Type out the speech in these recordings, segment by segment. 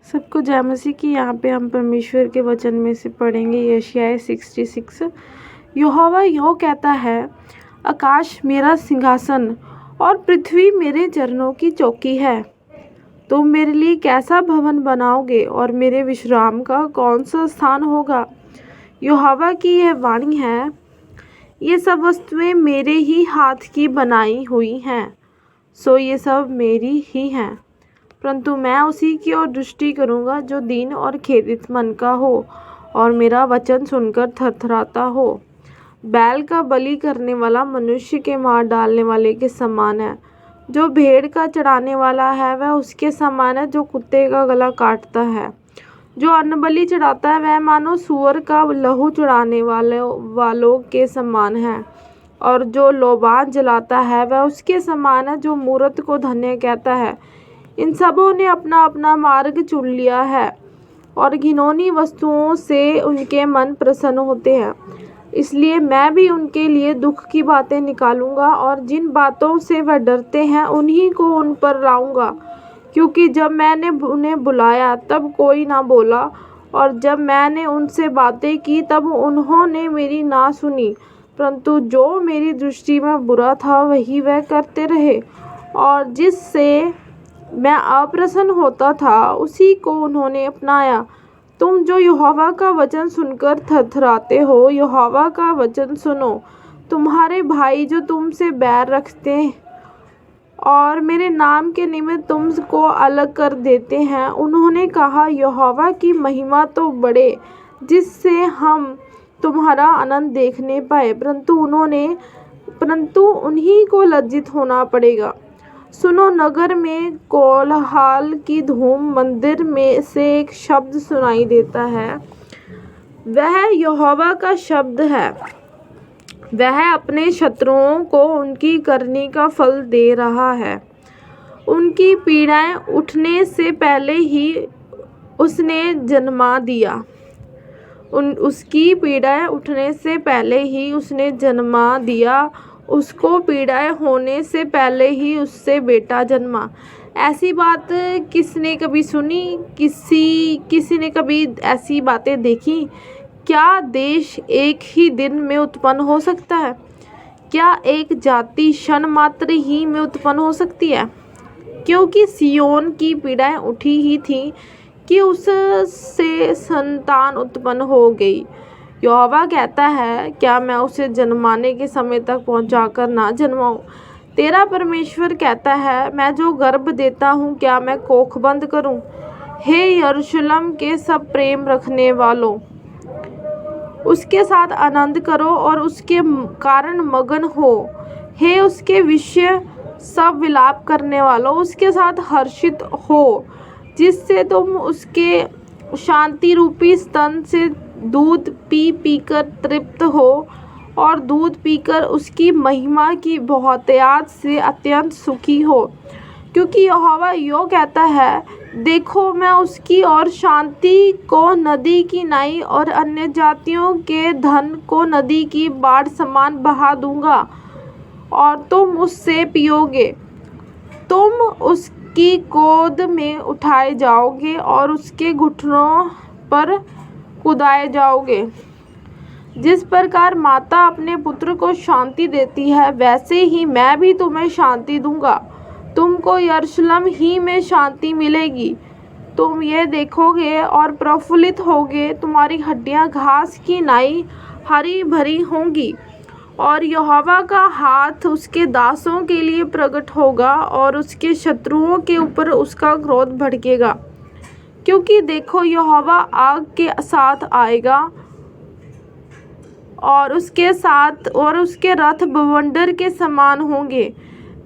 सबको जय मसीह की। यहाँ पे हम परमेश्वर के वचन में से पढ़ेंगे यशायाह 66। यहोवा यूँ कहता है, आकाश मेरा सिंहासन और पृथ्वी मेरे चरणों की चौकी है। तुम मेरे लिए कैसा भवन बनाओगे और मेरे विश्राम का कौन सा स्थान होगा? यहोवा की यह वाणी है, ये सब वस्तुएं मेरे ही हाथ की बनाई हुई हैं, सो ये सब मेरी ही हैं। परंतु मैं उसी की ओर दृष्टि करूँगा जो दीन और खेदित मन का हो और मेरा वचन सुनकर थरथराता हो। बैल का बलि करने वाला मनुष्य के मार डालने वाले के समान है। जो भेड़ का चढ़ाने वाला है वह उसके समान है जो कुत्ते का गला काटता है। जो अन्नबलि चढ़ाता है वह मानो सूअर का लहू चढ़ाने वालों के समान है। और जो लोबान जलाता है वह उसके समान है जो मूरत को धन्य कहता है। इन सबों ने अपना अपना मार्ग चुन लिया है और घिनौनी वस्तुओं से उनके मन प्रसन्न होते हैं। इसलिए मैं भी उनके लिए दुख की बातें निकालूंगा और जिन बातों से वह डरते हैं उन्हीं को उन पर लाऊंगा। क्योंकि जब मैंने उन्हें बुलाया तब कोई ना बोला और जब मैंने उनसे बातें की तब उन्होंने मेरी ना सुनी। परंतु जो मेरी दृष्टि में बुरा था वही वह करते रहे और जिससे मैं अप्रसन्न होता था उसी को उन्होंने अपनाया। तुम जो यहोवा का वचन सुनकर थरथराते हो, यहोवा का वचन सुनो। तुम्हारे भाई जो तुमसे बैर रखते और मेरे नाम के निमित्त तुमको अलग कर देते हैं, उन्होंने कहा, यहोवा की महिमा तो बढ़े जिससे हम तुम्हारा आनंद देखने पाए। परंतु उन्हीं को लज्जित होना पड़ेगा। सुनो, नगर में कोलाहल की धूम, मंदिर में से एक शब्द सुनाई देता है। वह यहोवा का शब्द है। वह अपने शत्रुओं को उनकी करनी का फल दे रहा है। उनकी पीड़ाएं उठने से पहले ही उसने जन्मा दिया। उसकी पीड़ाएं उठने से पहले ही उसने जन्मा दिया। उसको पीड़ाएं होने से पहले ही उससे बेटा जन्मा। ऐसी बात किसने कभी सुनी? किसी ने कभी ऐसी बातें देखी? क्या देश एक ही दिन में उत्पन्न हो सकता है? क्या एक जाति क्षण मात्र ही में उत्पन्न हो सकती है? क्योंकि सिय्योन की पीड़ाएं उठी ही थी कि उससे संतान उत्पन्न हो गई। यहोवा कहता है, क्या मैं उसे जन्माने के समय तक पहुंचाकर ना जन्माऊं? तेरा परमेश्वर कहता है, मैं जो गर्भ देता हूँ क्या मैं कोख बंद करूँ? हे यरूशलेम के सब प्रेम रखने वालों, उसके साथ आनंद करो और उसके कारण मगन हो। हे उसके विषय सब विलाप करने वालों, उसके साथ हर्षित हो, जिससे तुम उसके शांति रूपी स्तन से दूध पी पीकर तृप्त हो और दूध पीकर उसकी महिमा की बहुतायत से अत्यंत सुखी हो। क्योंकि यहोवा यूँ कहता है, देखो मैं उसकी और शांति को नदी की नाई और अन्य जातियों के धन को नदी की बाढ़ समान बहा दूंगा और तुम उससे पियोगे। तुम उसकी गोद में उठाए जाओगे और उसके घुटनों पर कुदाए जाओगे। जिस प्रकार माता अपने पुत्र को शांति देती है, वैसे ही मैं भी तुम्हें शांति दूंगा। तुमको यरूशलेम ही में शांति मिलेगी। तुम ये देखोगे और प्रफुल्लित होगे। तुम्हारी हड्डियां घास की नाई हरी भरी होंगी और यहोवा का हाथ उसके दासों के लिए प्रकट होगा और उसके शत्रुओं के ऊपर उसका क्रोध भड़केगा। क्योंकि देखो, यहोवा आग के साथ आएगा और उसके रथ बवंडर के समान होंगे,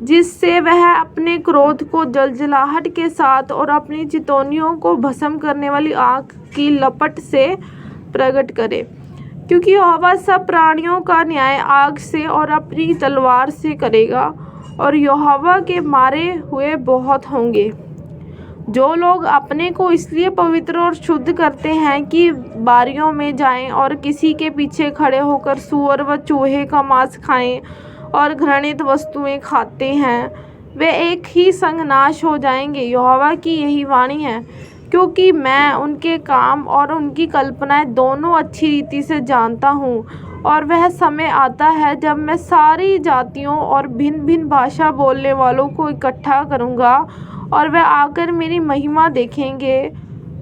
जिससे वह अपने क्रोध को जलजलाहट के साथ और अपनी चितौनियों को भस्म करने वाली आग की लपट से प्रकट करे। क्योंकि यहोवा सब प्राणियों का न्याय आग से और अपनी तलवार से करेगा और यहोवा के मारे हुए बहुत होंगे। जो लोग अपने को इसलिए पवित्र और शुद्ध करते हैं कि बारियों में जाएं और किसी के पीछे खड़े होकर सूअर व चूहे का मांस खाएं और घृणित वस्तुएं खाते हैं, वे एक ही संग नाश हो जाएंगे। यहोवा की यही वाणी है। क्योंकि मैं उनके काम और उनकी कल्पनाएं दोनों अच्छी रीति से जानता हूँ। और वह समय आता है जब मैं सारी जातियों और भिन्न भिन्न भाषा बोलने वालों को इकट्ठा करूँगा, और वह आकर मेरी महिमा देखेंगे,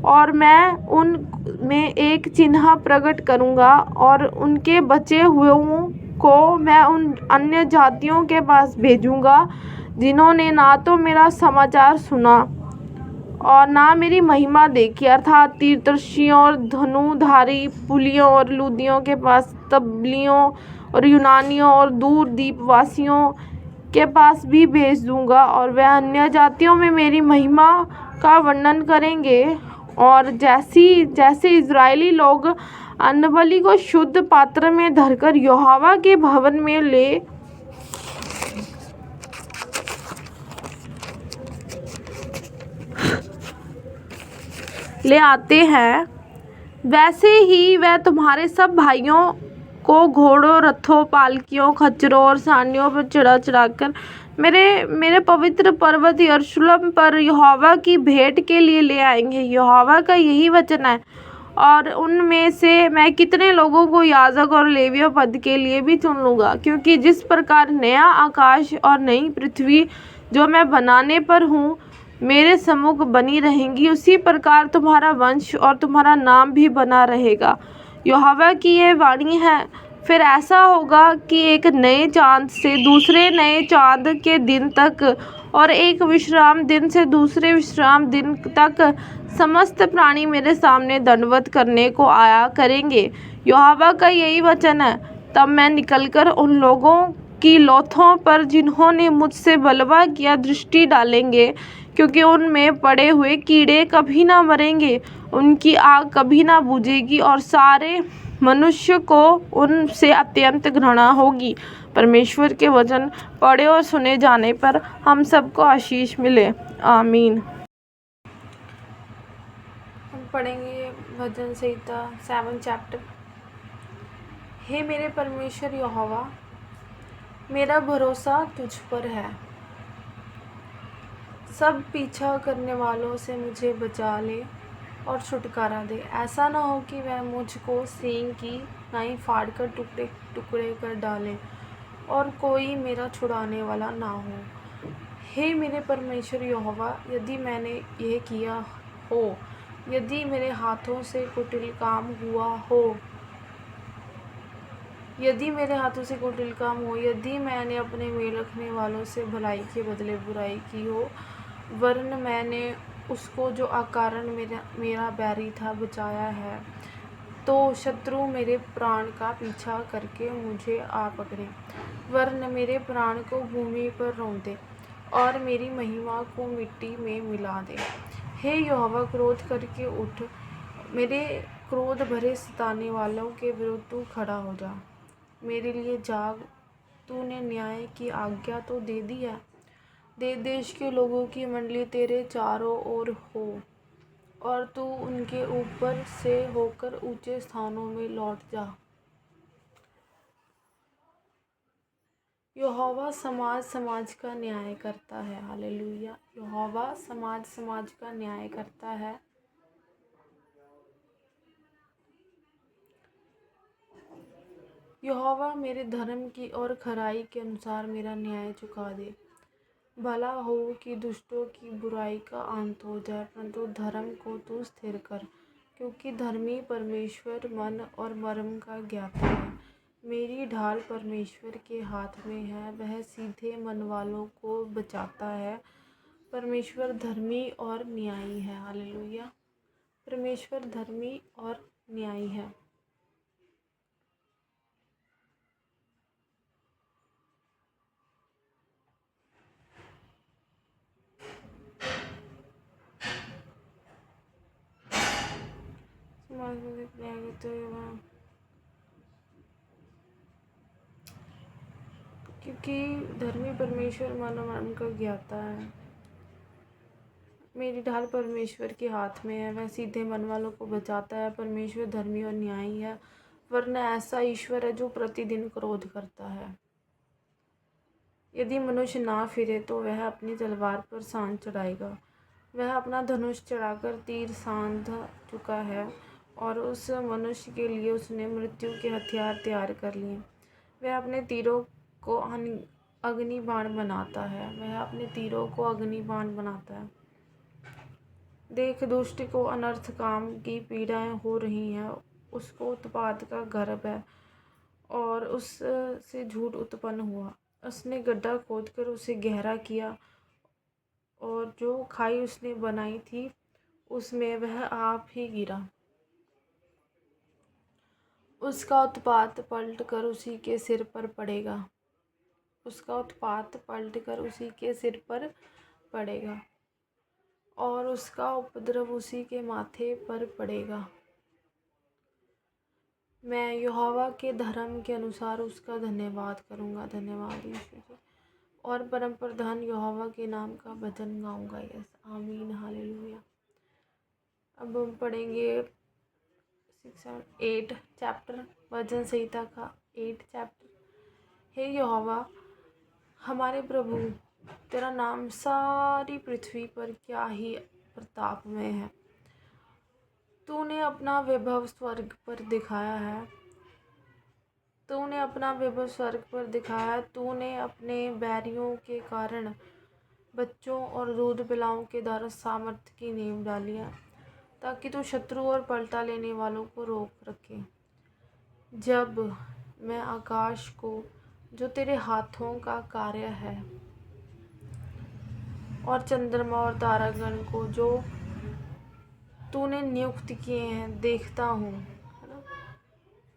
और मैं उन में एक चिन्ह प्रकट करूँगा, और उनके बचे हुओं को मैं उन अन्य जातियों के पास भेजूँगा जिन्होंने ना तो मेरा समाचार सुना और ना मेरी महिमा देखी, अर्थात तीरदर्शियों और धनुधारी पुलियों और लूदियों के पास, तबलियों और यूनानियों और दूर द्वीपवासियों के पास भी भेज दूंगा, और वह अन्य जातियों में मेरी महिमा का वर्णन करेंगे। और जैसे इज़राइली लोग अन्नबलि को शुद्ध पात्र में धरकर यहोवा के भवन में ले आते हैं, वैसे ही वह तुम्हारे सब भाइयों को घोड़ों, रथों, पालकियों, खच्चरों और सारनियों पर चढ़ा-चढ़ाकर मेरे पवित्र पर्वत यरूशलेम पर यहोवा की भेंट के लिए ले आएंगे। यहोवा का यही वचन है। और उनमें से मैं कितने लोगों को याजक और लेवीय पद के लिए भी चुन लूँगा, क्योंकि जिस प्रकार नया आकाश और नई पृथ्वी जो मैं बनाने पर हूँ मेरे सम्मुख बनी रहेंगी, उसी प्रकार तुम्हारा वंश और तुम्हारा नाम भी बना रहेगा। यहोवा की यह वाणी है। फिर ऐसा होगा कि एक नए चाँद से दूसरे नए चाँद के दिन तक, और एक विश्राम दिन से दूसरे विश्राम दिन तक समस्त प्राणी मेरे सामने दंडवत करने को आया करेंगे। यहोवा का यही वचन है। तब मैं निकलकर उन लोगों की लोथों पर जिन्होंने मुझसे बलवा किया दृष्टि डालेंगे, क्योंकि उनमें पड़े हुए कीड़े कभी ना मरेंगे, उनकी आग कभी ना बुझेगी, और सारे मनुष्य को उनसे अत्यंत घृणा होगी। परमेश्वर के वचन पढ़े और सुने जाने पर हम सबको आशीष मिले। आमीन। हम पढ़ेंगे भजन संहिता 7 चैप्टर। हे मेरे परमेश्वर यहोवा, मेरा भरोसा तुझ पर है। सब पीछा करने वालों से मुझे बचा ले और छुटकारा दे। ऐसा ना हो कि वह मुझको सींग की नाई फाड़ कर टुकड़े टुकड़े कर डाले और कोई मेरा छुड़ाने वाला ना हो। हे मेरे परमेश्वर यहोवा, यदि मैंने यह किया हो, यदि मेरे हाथों से कुटिल काम हुआ हो, यदि मैंने अपने मेल रखने वालों से भलाई के बदले बुराई की हो, वरन मैंने उसको जो अकारण मेरा बैरी था बचाया है, तो शत्रु मेरे प्राण का पीछा करके मुझे आ पकड़े, वरन मेरे प्राण को भूमि पर रौंदे और मेरी महिमा को मिट्टी में मिला दे। हे यहोवा, क्रोध करके उठ, मेरे क्रोध भरे सताने वालों के विरुद्ध तू खड़ा हो जा। मेरे लिए जाग, तूने न्याय की आज्ञा तो दे दी है। देश के लोगों की मंडली तेरे चारों ओर हो, और तू उनके ऊपर से होकर ऊंचे स्थानों में लौट जा। यहोवा समाज समाज का न्याय करता है। हालेलुया। यहोवा समाज समाज का न्याय करता है। यहोवा मेरे धर्म की और खराई के अनुसार मेरा न्याय चुका दे। भला हो कि दुष्टों की बुराई का अंत हो जाए, परंतु धर्म को तू स्थिर कर, क्योंकि धर्मी परमेश्वर मन और मर्म का ज्ञाता है। मेरी ढाल परमेश्वर के हाथ में है, वह सीधे मन वालों को बचाता है। परमेश्वर धर्मी और न्यायी है। हालेलुया। परमेश्वर धर्मी और न्यायी है। क्योंकि धर्मी परमेश्वर मन और मर्म का ज्ञाता है। मेरी ढाल परमेश्वर के हाथ में है, वह सीधे मन वालों को बचाता है। परमेश्वर धर्मी और न्यायी है, वरना ऐसा ईश्वर है जो प्रतिदिन क्रोध करता है। यदि मनुष्य ना फिरे तो वह अपनी तलवार पर सांड चढ़ाएगा। वह अपना धनुष चढ़ाकर तीर साध चुका है और उस मनुष्य के लिए उसने मृत्यु के हथियार तैयार कर लिए। वह अपने तीरों को अग्निबाण बनाता है। वह अपने तीरों को अग्निबाण बनाता है। देख, दुष्ट को अनर्थ काम की पीड़ाएं हो रही हैं। उसको उत्पात का गर्भ है और उससे झूठ उत्पन्न हुआ। उसने गड्ढा खोदकर उसे गहरा किया और जो खाई उसने बनाई थी उसमें वह आप ही गिरा। उसका उत्पात पलट कर उसी के सिर पर पड़ेगा। उसका उत्पात पलट कर उसी के सिर पर पड़ेगा और उसका उपद्रव उसी के माथे पर पड़ेगा। मैं यहोवा के धर्म के अनुसार उसका धन्यवाद करूँगा। धन्यवाद यीशु जी। और परम प्रधान यहोवा के नाम का भजन गाऊंगा। यस, आमीन, हालेलुया। अब हम पढ़ेंगे 8 चैप्टर, भजन संहिता का 8 चैप्टर। हे यहोवा हमारे प्रभु, तेरा नाम सारी पृथ्वी पर क्या ही प्रतापमय है। तूने अपना वैभव स्वर्ग पर दिखाया है। तूने अपना वैभव स्वर्ग पर दिखाया। तूने अपने बैरियों के कारण बच्चों और दूध पिलाओं के द्वारा सामर्थ्य की नींव डाली है, ताकि तू शत्रु और पलटा लेने वालों को रोक रखे। जब मैं आकाश को, जो तेरे हाथों का कार्य है, और चंद्रमा और तारागण को, जो तूने नियुक्त किए हैं, देखता हूँ, है ना।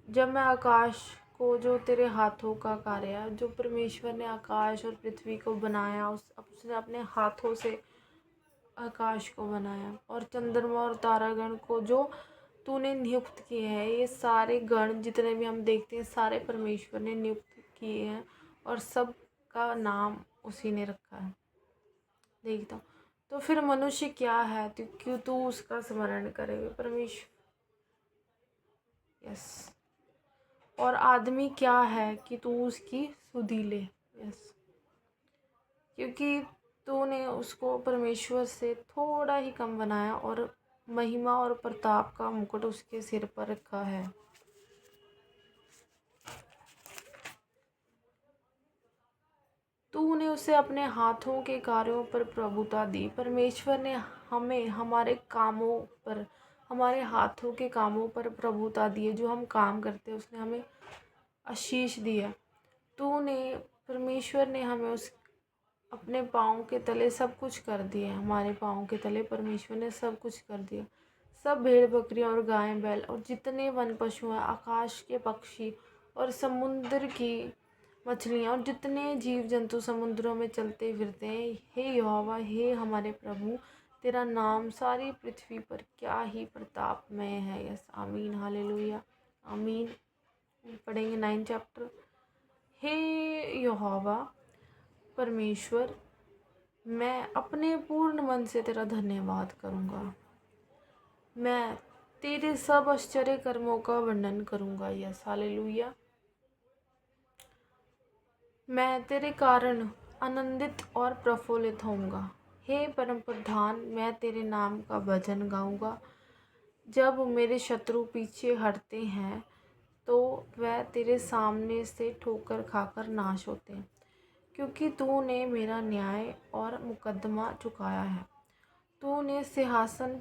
जब मैं आकाश को, जो तेरे हाथों का कार्य है, जो परमेश्वर ने आकाश और पृथ्वी को बनाया, उसने अपने हाथों से आकाश को बनाया, और चंद्रमा और तारागण को जो तूने नियुक्त किए हैं। ये सारे गण जितने भी हम देखते हैं, सारे परमेश्वर ने नियुक्त किए हैं और सब का नाम उसी ने रखा है। देखता हूँ, तो फिर मनुष्य क्या है तो क्यों तू उसका स्मरण करेगा। परमेश्वर, यस। और आदमी क्या है कि तू उसकी सुधि ले। यस, क्योंकि तूने उसको परमेश्वर से थोड़ा ही कम बनाया और महिमा और प्रताप का मुकुट उसके सिर पर रखा है। तूने उसे अपने हाथों के कार्यों पर प्रभुता दी। परमेश्वर ने हमें हमारे कामों पर, हमारे हाथों के कामों पर प्रभुता दी है। जो हम काम करते हैं उसने हमें आशीष दी है। परमेश्वर ने हमें उस अपने पाँव के तले सब कुछ कर दिए। हमारे पाँव के तले परमेश्वर ने सब कुछ कर दिया। सब भेड़ बकरियां और गाय बैल और जितने वन पशु हैं, आकाश के पक्षी और समुद्र की मछलियाँ और जितने जीव जंतु समुद्रों में चलते फिरते हैं। हे यहोवा, हे हमारे प्रभु, तेरा नाम सारी पृथ्वी पर क्या ही प्रतापमय है। यस, आमीन, हालेलुया, आमीन। पढ़ेंगे 9 चैप्टर। हे यहोवा परमेश्वर, मैं अपने पूर्ण मन से तेरा धन्यवाद करूँगा। मैं तेरे सब आश्चर्य कर्मों का वर्णन करूँगा। Yes, hallelujah. मैं तेरे कारण आनंदित और प्रफुल्लित होऊंगा। हे परम प्रधान, मैं तेरे नाम का भजन गाऊंगा। जब मेरे शत्रु पीछे हटते हैं तो वह तेरे सामने से ठोकर खाकर नाश होते हैं, क्योंकि तूने मेरा न्याय और मुकद्दमा चुकाया है। तूने सिंहासन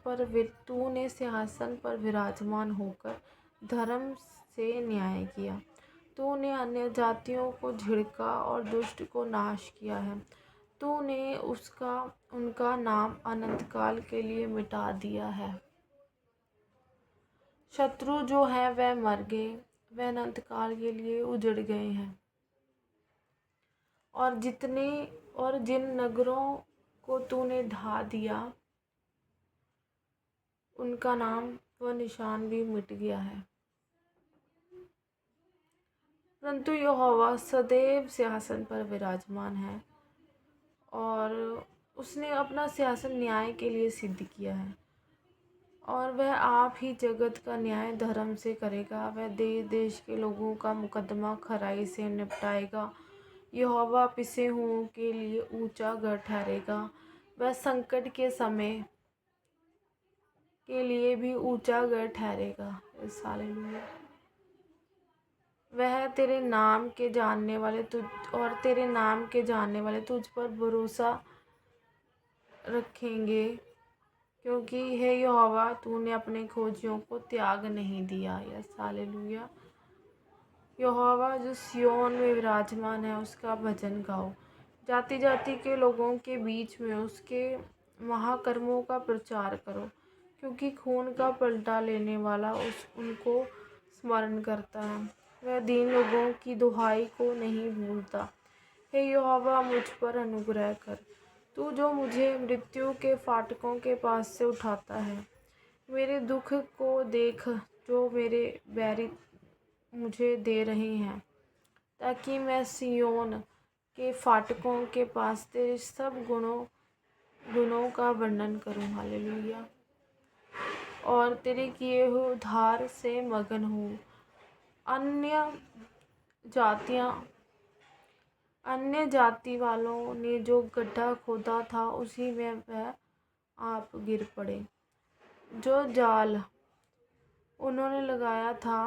पर विराजमान होकर धर्म से न्याय किया। तूने अन्य जातियों को झिड़का और दुष्ट को नाश किया है। तूने उनका नाम अनंत काल के लिए मिटा दिया है। शत्रु जो है वह मर गए, वह अनंत काल के लिए उजड़ गए हैं। और जिन नगरों को तूने ढा दिया, उनका नाम व निशान भी मिट गया है। परंतु यहोवा सदैव सिंहासन पर विराजमान है और उसने अपना सिंहासन न्याय के लिए सिद्ध किया है। और वह आप ही जगत का न्याय धर्म से करेगा। वह देश देश के लोगों का मुकद्दमा खराई से निपटाएगा। यहोवा पिसे हुओं के लिए ऊंचा गढ़ ठहरेगा। वह संकट के समय के लिए भी ऊंचा गढ़ ठहरेगा। हालेलुया। वह तेरे नाम के जानने वाले तुझ पर भरोसा रखेंगे, क्योंकि हे यहोवा तूने अपने खोजियों को त्याग नहीं दिया। Yes hallelujah. यहोवा जो सिय्योन में विराजमान है उसका भजन गाओ। जाति जाति के लोगों के बीच में उसके महाकर्मों का प्रचार करो, क्योंकि खून का पलटा लेने वाला उनको स्मरण करता है। वह दीन लोगों की दुहाई को नहीं भूलता। हे यहोवा मुझ पर अनुग्रह कर, तू जो मुझे मृत्यु के फाटकों के पास से उठाता है। मेरे दुख को देख जो मेरे बैरी मुझे दे रहे हैं, ताकि मैं सिय्योन के फाटकों के पास तेरे सब गुणों का वर्णन करूं। हालेलुया। और तेरे किए हुए उद्धार से मगन हूँ। अन्य जाति वालों ने जो गड्ढा खोदा था उसी में वह आप गिर पड़े। जो जाल उन्होंने लगाया था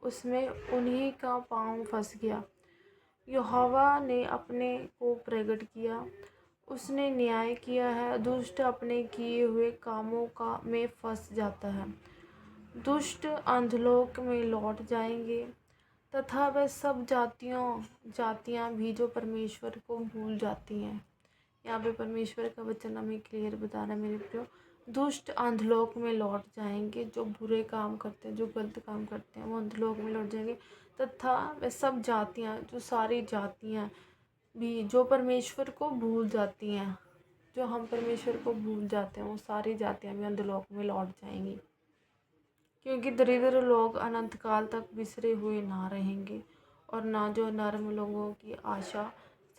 उसमें उन्हीं का पाँव फंस गया। यहोवा ने अपने को प्रगट किया, उसने न्याय किया है। दुष्ट अपने किए हुए कामों में फंस जाता है। दुष्ट अंधलोक में लौट जाएंगे, तथा वह सब जातियां भी जो परमेश्वर को भूल जाती हैं। यहाँ पे परमेश्वर का वचन हमें क्लियर बता रहा है मेरे प्रियो। दुष्ट अंधलोक में लौट जाएंगे। जो बुरे काम करते हैं, जो गलत काम करते हैं, वो अंधलोक में लौट जाएंगे। तथा वह सब जातियाँ, जो सारी जातियाँ भी जो परमेश्वर को भूल जाती हैं, जो हम परमेश्वर को भूल जाते हैं, वो सारी जातियाँ भी अंधलोक में लौट जाएंगी। क्योंकि दरिद्र लोग अनंत काल तक बिसरे हुए ना रहेंगे, और ना जो नर्म लोगों की आशा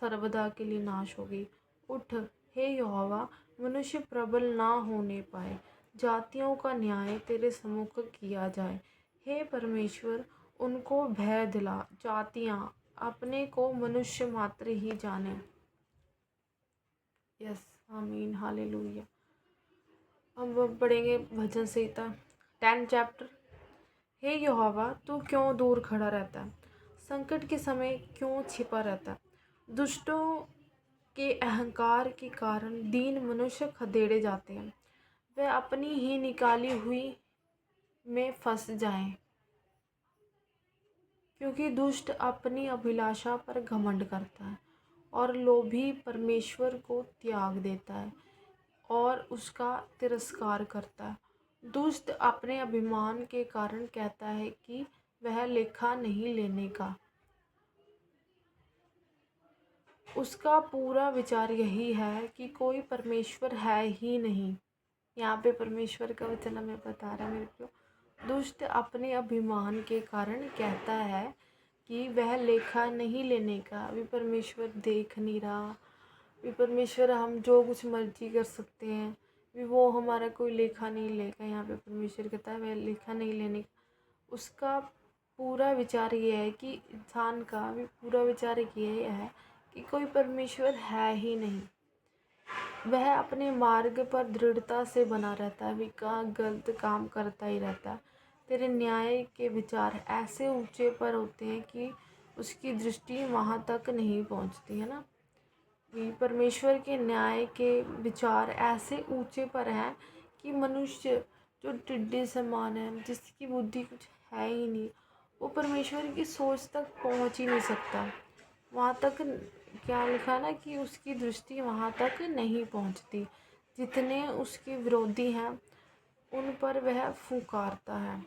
सर्वदा के लिए नाश होगी। उठ हे यहोवा, मनुष्य प्रबल ना होने पाए। जातियों का न्याय तेरे सम्मुख किया जाए। हे परमेश्वर, उनको भय दिला। जातियां अपने को मनुष्य मात्र ही जाने। यस आमीन हालेलुया। अब पढ़ेंगे भजन संहिता 10 चैप्टर। हे यहोवा, तू क्यों दूर खड़ा रहता है? संकट के समय क्यों छिपा रहता है? दुष्टों के अहंकार के कारण दीन मनुष्य खदेड़े जाते हैं। वह अपनी ही निकाली हुई में फंस जाएं, क्योंकि दुष्ट अपनी अभिलाषा पर घमंड करता है, और लोभी परमेश्वर को त्याग देता है और उसका तिरस्कार करता है। दुष्ट अपने अभिमान के कारण कहता है कि वह लेखा नहीं लेने का। उसका पूरा विचार यही है कि कोई परमेश्वर है ही नहीं। यहाँ पे परमेश्वर का वचन हमें बता रहा है मेरे को। दुष्ट अपने अभिमान के कारण कहता है कि वह लेखा नहीं लेने का। अभी परमेश्वर देख नहीं रहा, अभी परमेश्वर हम जो कुछ मर्जी कर सकते हैं, अभी वो हमारा कोई लेखा नहीं लेगा। यहाँ पे परमेश्वर कहता है वह लेखा नहीं लेने का। उसका पूरा विचार ये है कि इंसान का भी पूरा विचार ये है कि कोई परमेश्वर है ही नहीं। वह अपने मार्ग पर दृढ़ता से बना रहता है, गलत काम करता ही रहता है। तेरे न्याय के विचार ऐसे ऊंचे पर होते हैं कि उसकी दृष्टि वहाँ तक नहीं पहुँचती है ना। परमेश्वर के न्याय के विचार ऐसे ऊंचे पर हैं कि मनुष्य जो टिड्डे समान है, जिसकी बुद्धि कुछ है ही नहीं, वो परमेश्वर की सोच तक पहुँच ही नहीं सकता। वहाँ तक क्या लिखा ना कि उसकी दृष्टि वहाँ तक नहीं पहुँचती। जितने उसके विरोधी हैं उन पर वह फुकारता है,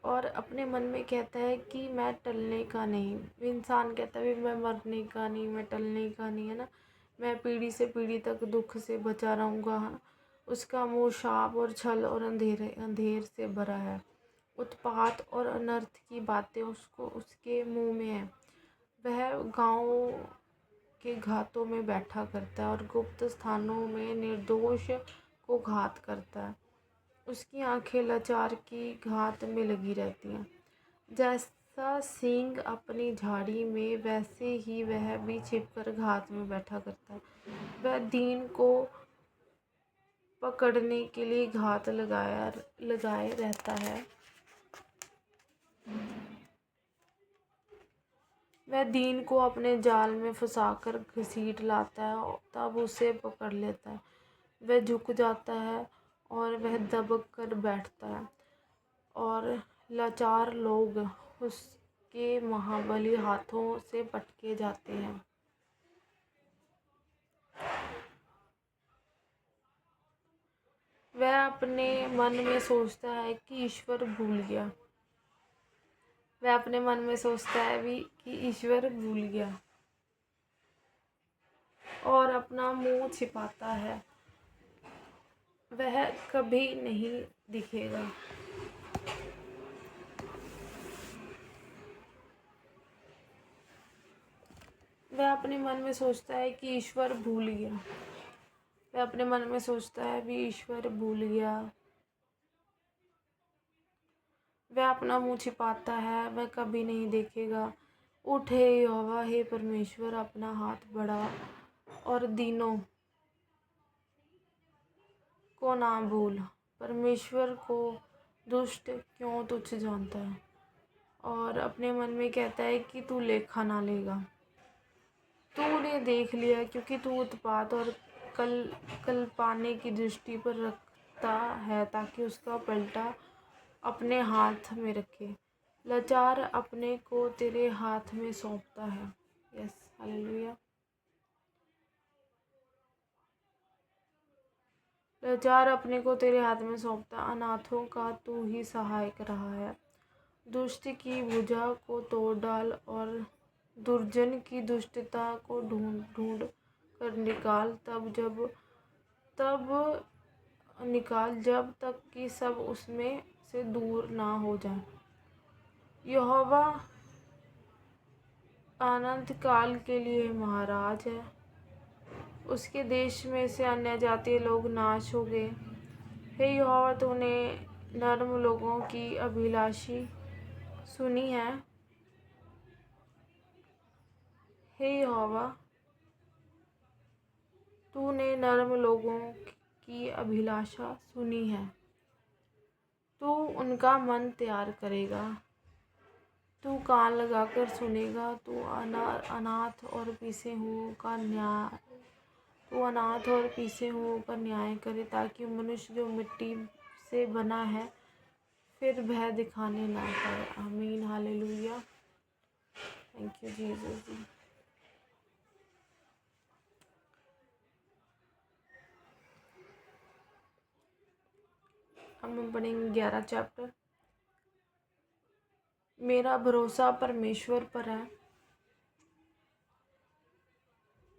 और अपने मन में कहता है कि मैं टलने का नहीं। इंसान कहता है मैं मरने का नहीं, मैं टलने का नहीं, है ना, मैं पीढ़ी से पीढ़ी तक दुख से बचा रहूँगा। उसका मुँह शाप और छल और अंधेर से भरा है। उत्पात और अनर्थ की बातें उसके मुँह में है। वह गाँव के घातों में बैठा करता है और गुप्त स्थानों में निर्दोष को घात करता है। उसकी आंखें लाचार की घात में लगी रहती हैं। जैसा सींग अपनी झाड़ी में, वैसे ही वह भी छिपकर घात में बैठा करता है। वह दीन को पकड़ने के लिए घात लगाए रहता है। वह दीन को अपने जाल में फंसाकर घसीट लाता है, तब उसे पकड़ लेता है। वह झुक जाता है और वह दबक कर बैठता है, और लाचार लोग उसके महाबली हाथों से पटके जाते हैं। वह अपने मन में सोचता है कि ईश्वर भूल गया। वह अपने मन में सोचता है भी कि ईश्वर भूल गया और अपना मुंह छिपाता है। वह कभी नहीं दिखेगा। वह अपने मन में सोचता है कि ईश्वर भूल गया। वह अपने मन में सोचता है भी ईश्वर भूल गया। वह अपना मुंह छिपाता है, वह कभी नहीं देखेगा। उठ हे यहोवा, हे परमेश्वर, अपना हाथ बढ़ा और दीनों को ना भूल। परमेश्वर को दुष्ट क्यों तुच्छ जानता है, और अपने मन में कहता है कि तू लेखा ना लेगा। तूने देख लिया, क्योंकि तू उत्पात और कल पाने की दृष्टि पर रखता है, ताकि उसका पलटा अपने हाथ में रखे। लाचार अपने को तेरे हाथ में सौंपता है। Yes, hallelujah. लाचार अपने को तेरे हाथ में सौंपता, अनाथों का तू ही सहायक रहा है। दुष्ट की भुजा को तोड़ डाल और दुर्जन की दुष्टता को ढूंढ कर निकाल, तब निकाल जब तक कि सब उसमें से दूर ना हो जाए। यहोवा अनंत काल के लिए महाराज है। उसके देश में से अन्य जातीय लोग नाश हो गए। हे यहोवा, तूने नर्म लोगों की अभिलाषी सुनी है। हे यहोवा, तूने नर्म लोगों की अभिलाषा सुनी है। तू उनका मन तैयार करेगा। तू कान लगाकर सुनेगा। तू अनाथ और पिसे हुओं का न्याय करे, ताकि मनुष्य जो मिट्टी से बना है फिर भय दिखाने ना पाए। आमीन, हालेलुया। Thank you Jesus. हम पढ़ेंगे 11 चैप्टर। मेरा भरोसा परमेश्वर पर है।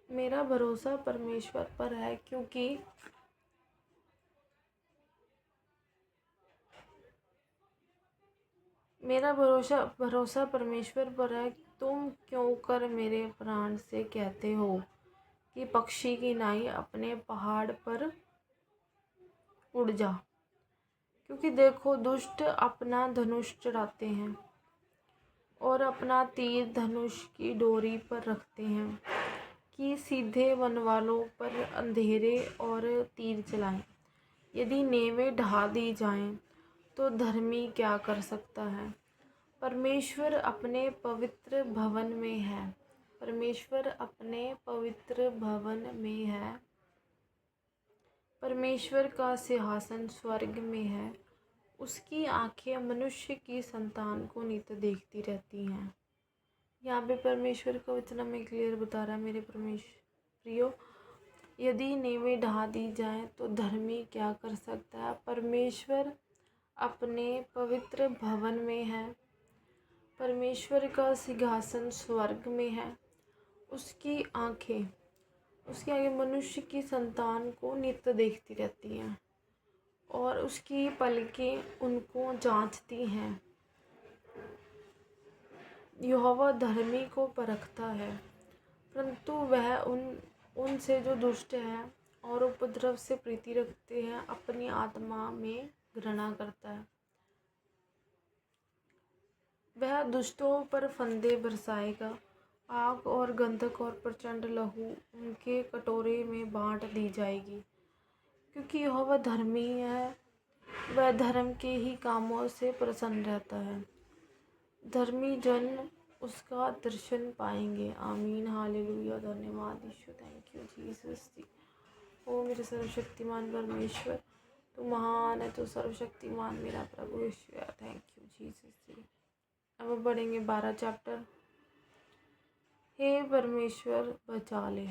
मेरा भरोसा परमेश्वर पर है, क्योंकि मेरा भरोसा परमेश्वर पर है। तुम क्यों कर मेरे प्राण से कहते हो कि पक्षी की नाई अपने पहाड़ पर उड़ जा। क्योंकि देखो, दुष्ट अपना धनुष चढ़ाते हैं और अपना तीर धनुष की डोरी पर रखते हैं, कि सीधे वनवालों पर अंधेरे और तीर चलाएं। यदि नेवें ढा दी जाएं, तो धर्मी क्या कर सकता है। परमेश्वर अपने पवित्र भवन में है। परमेश्वर अपने पवित्र भवन में है। परमेश्वर का सिंहासन स्वर्ग में है। उसकी आंखें मनुष्य की संतान को नित्य देखती रहती हैं। यहाँ पे परमेश्वर का वचन हमें क्लियर बता रहा है, मेरे प्रियो, यदि नेवें ढा दी जाएं तो धर्मी क्या कर सकता है। परमेश्वर अपने पवित्र भवन में है। परमेश्वर का सिंहासन स्वर्ग में है। उसकी आंखें मनुष्य की संतान को नित्य देखती रहती हैं, और उसकी पलकें उनको जांचती हैं। यहोवा धर्मी को परखता है, परंतु वह उनसे जो दुष्ट हैं और उपद्रव से प्रीति रखते हैं अपनी आत्मा में घृणा करता है। वह दुष्टों पर फंदे बरसाएगा। आग और गंधक और प्रचंड लहू उनके कटोरे में बांट दी जाएगी, क्योंकि यहोवा धर्मी है, वह धर्म के ही कामों से प्रसन्न रहता है। धर्मी जन उसका दर्शन पाएंगे। आमीन, हालेलुया। धन्यवाद यीशु, थैंक यू जीसस। ओ मेरे सर्वशक्तिमान परमेश्वर, तू महान है, तू सर्वशक्तिमान मेरा प्रभु यीशु, थैंक यू जीसस। अब हम पढ़ेंगे 12 चैप्टर। हे परमेश्वर बचा ले,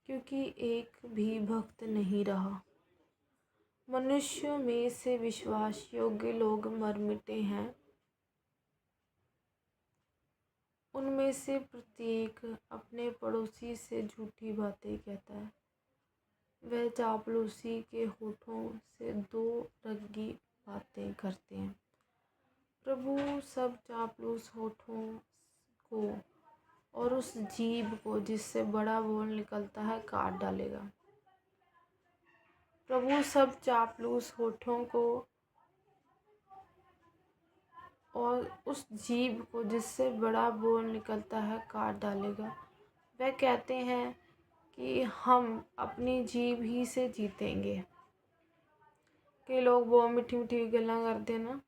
क्योंकि एक भी भक्त नहीं रहा। मनुष्य में से विश्वास योग्य लोग मर मिटे हैं। उनमें से प्रत्येक अपने पड़ोसी से झूठी बातें कहता है। वह चापलूसी के होठों से दो रंगी बातें करते हैं। प्रभु सब चापलूस होठों को और उस जीभ को जिससे बड़ा बोल निकलता है काट डालेगा। प्रभु सब चापलूस होठों को और उस जीभ को जिससे बड़ा बोल निकलता है काट डालेगा। वह कहते हैं कि हम अपनी जीभ ही से जीतेंगे। कई लोग बहुत मीठी मीठी गल्लां करते हैं ना,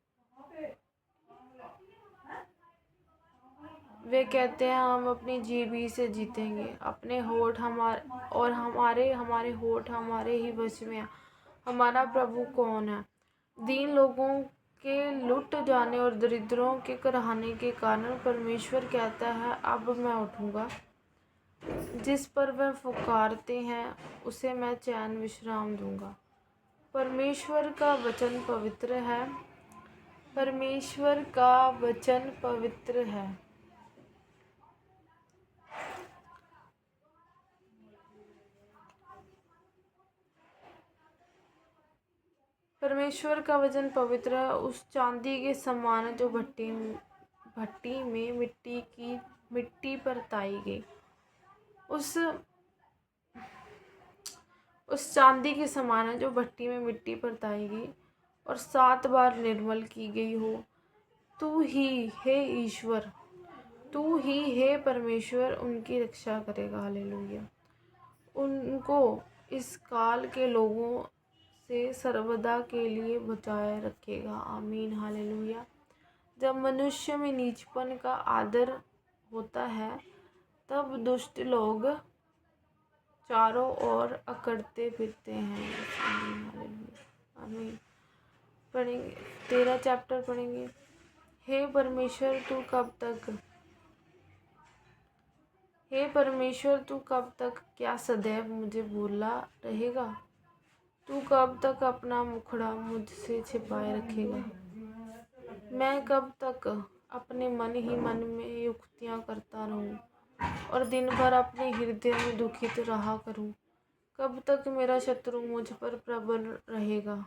वे कहते हैं हम अपनी जीभ ही से जीतेंगे। अपने होठ हमारे होठ हमारे ही वश में है। हमारा प्रभु कौन है? दीन लोगों के लुट जाने और दरिद्रों के कराहने के कारण परमेश्वर कहता है, अब मैं उठूंगा। जिस पर वह पुकारते हैं उसे मैं चैन विश्राम दूंगा। परमेश्वर का वचन पवित्र है। परमेश्वर का वचन पवित्र है। परमेश्वर का वचन पवित्र है। उस चांदी के समान जो भट्टी में मिट्टी पर ताई गई। उस चांदी के समान है जो भट्टी में मिट्टी पर ताई गई और 7 बार निर्मल की गई हो। तू ही हे ईश्वर, तू ही हे परमेश्वर उनकी रक्षा करेगा। हालेलुया। उनको इस काल के लोगों से सर्वदा के लिए बचाए रखेगा। आमीन, हालेलुया। जब मनुष्य में नीचपन का आदर होता है तब दुष्ट लोग चारों ओर अकड़ते फिरते हैं। आमीन, हालेलुया। आमीन। पढ़ेंगे 13 चैप्टर पढ़ेंगे। हे परमेश्वर तू कब तक क्या सदैव मुझे भूला रहेगा? तू कब तक अपना मुखड़ा मुझसे छिपाए रखेगा? मैं कब तक अपने मन ही मन में युक्तियाँ करता रहूं और दिन भर अपने हृदय में दुखित रहा करूं? कब तक मेरा शत्रु मुझ पर प्रबल रहेगा?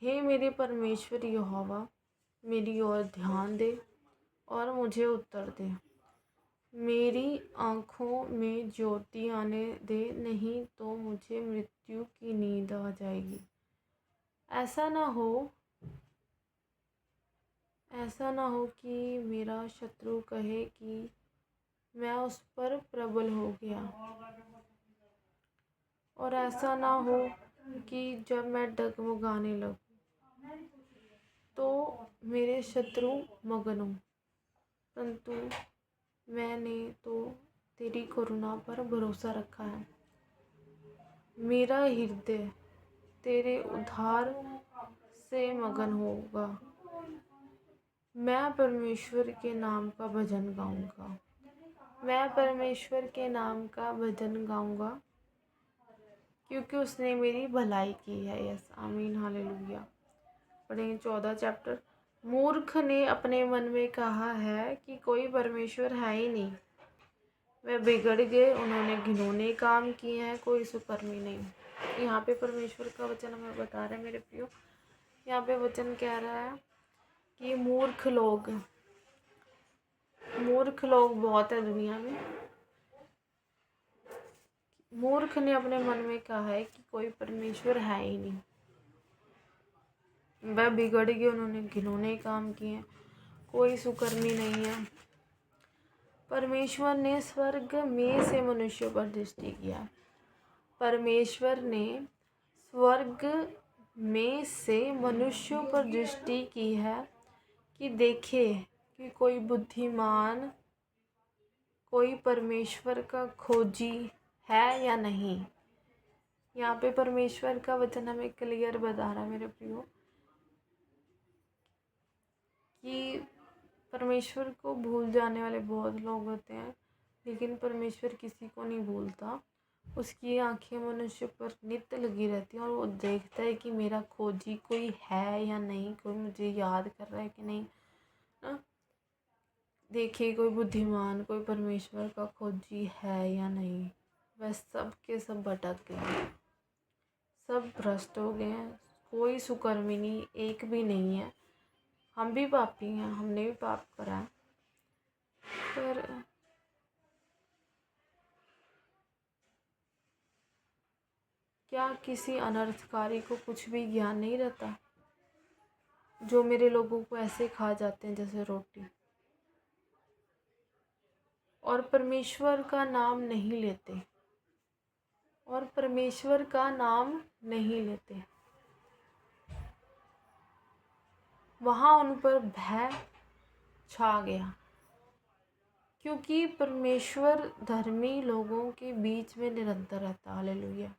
हे मेरे परमेश्वर यहोवा, मेरी ओर ध्यान दे और मुझे उत्तर दे। मेरी आँखों में ज्योति आने दे, नहीं तो मुझे मृत्यु की नींद आ जाएगी। ऐसा ना हो कि मेरा शत्रु कहे कि मैं उस पर प्रबल हो गया, और ऐसा ना हो कि जब मैं डगमगाने लगूं तो मेरे शत्रु मगन हों। परंतु मैंने तो तेरी करुणा पर भरोसा रखा है। मेरा हृदय तेरे उद्धार से मगन होगा। मैं परमेश्वर के नाम का भजन गाऊंगा। मैं परमेश्वर के नाम का भजन गाऊंगा क्योंकि उसने मेरी भलाई की है। यस, आमीन, हालेलुया। पढ़ेंगे 14 चैप्टर। मूर्ख ने अपने मन में कहा है कि कोई परमेश्वर है ही नहीं। वे बिगड़ गए, उन्होंने घिनौने काम किए हैं, कोई सुकर्मी नहीं। यहाँ पे परमेश्वर का वचन हमें बता रहा है मेरे प्रियो। यहाँ पे वचन कह रहा है कि मूर्ख लोग बहुत है दुनिया में। मूर्ख ने अपने मन में कहा है कि कोई परमेश्वर है ही नहीं। वह बिगड़ गए, उन्होंने घिनौने काम किए, कोई सुकर्मी नहीं है। परमेश्वर ने स्वर्ग में से मनुष्यों पर दृष्टि किया परमेश्वर ने स्वर्ग में से मनुष्यों पर दृष्टि की है कि देखे कि कोई बुद्धिमान, कोई परमेश्वर का खोजी है या नहीं। यहाँ पे परमेश्वर का वचन हमें क्लियर बता रहा है मेरे प्रियो कि परमेश्वर को भूल जाने वाले बहुत लोग होते हैं, लेकिन परमेश्वर किसी को नहीं भूलता। उसकी आंखें मनुष्य पर नित्य लगी रहती हैं और वो देखता है कि मेरा खोजी कोई है या नहीं, कोई मुझे याद कर रहा है कि नहीं ना। देखिए कोई बुद्धिमान, कोई परमेश्वर का खोजी है या नहीं। वह सब के सब भटक गए हैं, सब भ्रष्ट हो गए हैं, कोई सुकर्मी नहीं, एक भी नहीं है। हम भी पापी हैं, हमने भी पाप करा है, पर क्या किसी अनर्थकारी को कुछ भी ज्ञान नहीं रहता, जो मेरे लोगों को ऐसे खा जाते हैं जैसे रोटी, और परमेश्वर का नाम नहीं लेते, और परमेश्वर का नाम नहीं लेते। वहाँ उन पर भय छा गया, क्योंकि परमेश्वर धर्मी लोगों के बीच में निरंतर रहता है। हालेलुया।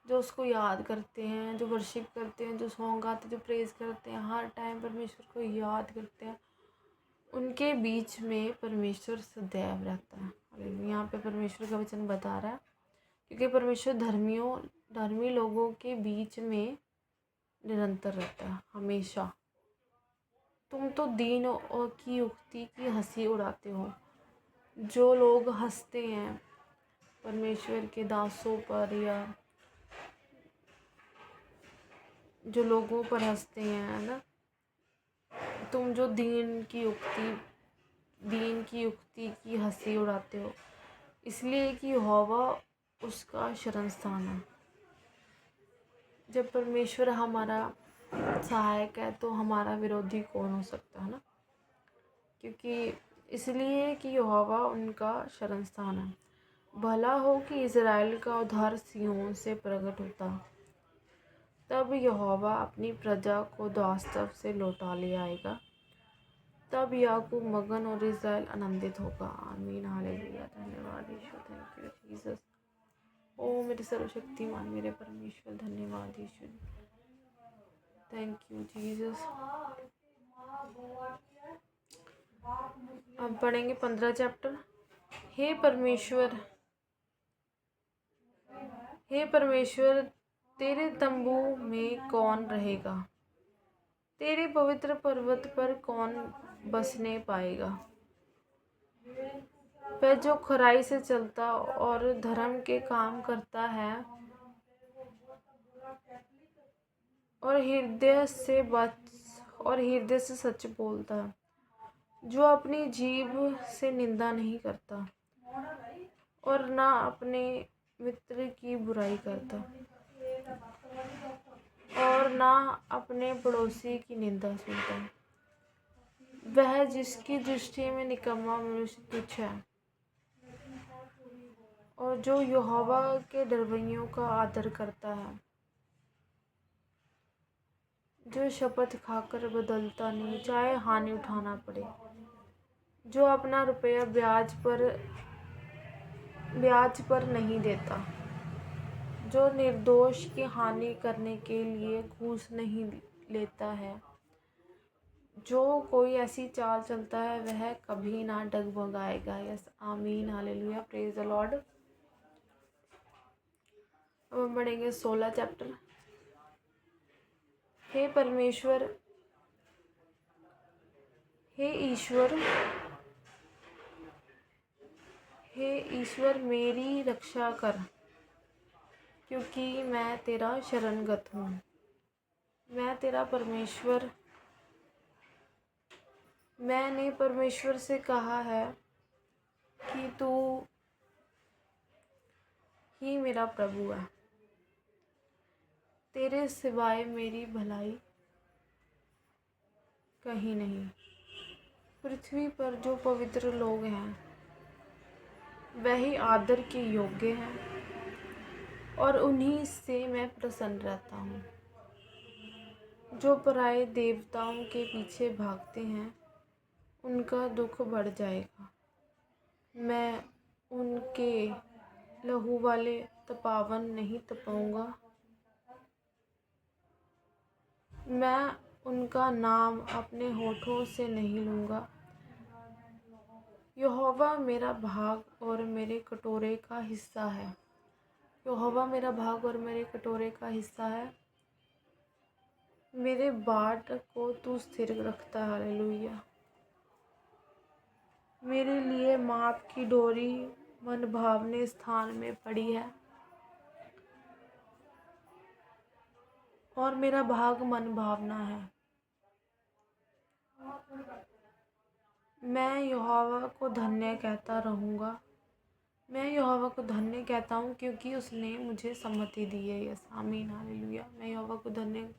जो उसको याद करते हैं, जो वर्शिप करते हैं, जो सॉन्ग गाते हैं, जो प्रेज करते हैं, हर टाइम परमेश्वर को याद करते हैं, उनके बीच में परमेश्वर सदैव रहता है। हालेलुया। यहाँ पे परमेश्वर का वचन बता रहा है, क्योंकि परमेश्वर धर्मी लोगों के बीच में निरंतर रहता है हमेशा। तुम तो दीन और की युक्ति की हंसी उड़ाते हो। जो लोग हंसते हैं परमेश्वर के दासों पर, या जो लोगों पर हंसते हैं ना, तुम जो दीन की युक्ति की हंसी उड़ाते हो, इसलिए कि यहोवा उसका शरण स्थान है। जब परमेश्वर हमारा सहायक है तो हमारा विरोधी कौन हो सकता है ना, क्योंकि इसलिए कि यहोवा उनका शरण स्थान है। भला हो कि इज़राइल का उद्धार सिय्योन से प्रकट होता, तब यहोवा अपनी प्रजा को दासत्व से लौटा ले आएगा। तब याकूब मगन और इज़राइल आनंदित होगा। आमीन। हालेलुया। धन्यवाद यीशु, थैंक यू जीसस। ओ मेरे सर्वशक्तिमान मेरे परमेश्वर, धन्यवाद यीशु, थैंक यू जीसस। अब पढ़ेंगे 15 चैप्टर। हे परमेश्वर, हे परमेश्वर, तेरे तंबू में कौन रहेगा? तेरे पवित्र पर्वत पर कौन बसने पाएगा? वह जो खराई से चलता और धर्म के काम करता है और हृदय से सच बोलता है, जो अपनी जीभ से निंदा नहीं करता और ना अपने मित्र की बुराई करता और ना अपने पड़ोसी की निंदा सुनता। वह जिसकी दृष्टि में निकम्मा मनुष्य तुच्छ है और जो यहोवा के डरवैयों का आदर करता है, जो शपथ खाकर बदलता नहीं चाहे हानि उठाना पड़े, जो अपना रुपया ब्याज पर नहीं देता, जो निर्दोष की हानि करने के लिए घूस नहीं लेता है, जो कोई ऐसी चाल चलता है वह कभी ना डगमगाएगा। यस, आमीन। हालेलुया। Praise the Lord. अब हम पढ़ेंगे 16 चैप्टर। हे परमेश्वर, हे ईश्वर मेरी रक्षा कर, क्योंकि मैं तेरा शरणगत हूँ। मैं तेरा परमेश्वर, मैंने परमेश्वर से कहा है कि तू ही मेरा प्रभु है। तेरे सिवाय मेरी भलाई कहीं नहीं। पृथ्वी पर जो पवित्र लोग हैं वही आदर के योग्य हैं। और उन्हीं से मैं प्रसन्न रहता हूँ। जो पराये देवताओं के पीछे भागते हैं उनका दुख बढ़ जाएगा। मैं उनके लहू वाले तपावन नहीं तपाऊंगा। मैं उनका नाम अपने होठों से नहीं लूँगा। यहोवा मेरा भाग और मेरे कटोरे का हिस्सा है। यहोवा मेरा भाग और मेरे कटोरे का हिस्सा है। मेरे बाट को तू स्थिर रखता है। हालेलुया। मेरे लिए माप की डोरी मनभावने स्थान में पड़ी है और मेरा भाग मनभावना है। मैं यहोवा को धन्य कहता रहूँगा। मैं यहोवा को धन्य कहता हूँ क्योंकि उसने मुझे सम्मति दी है। यस आमीन हालेलुया। मैं यहोवा को धन्य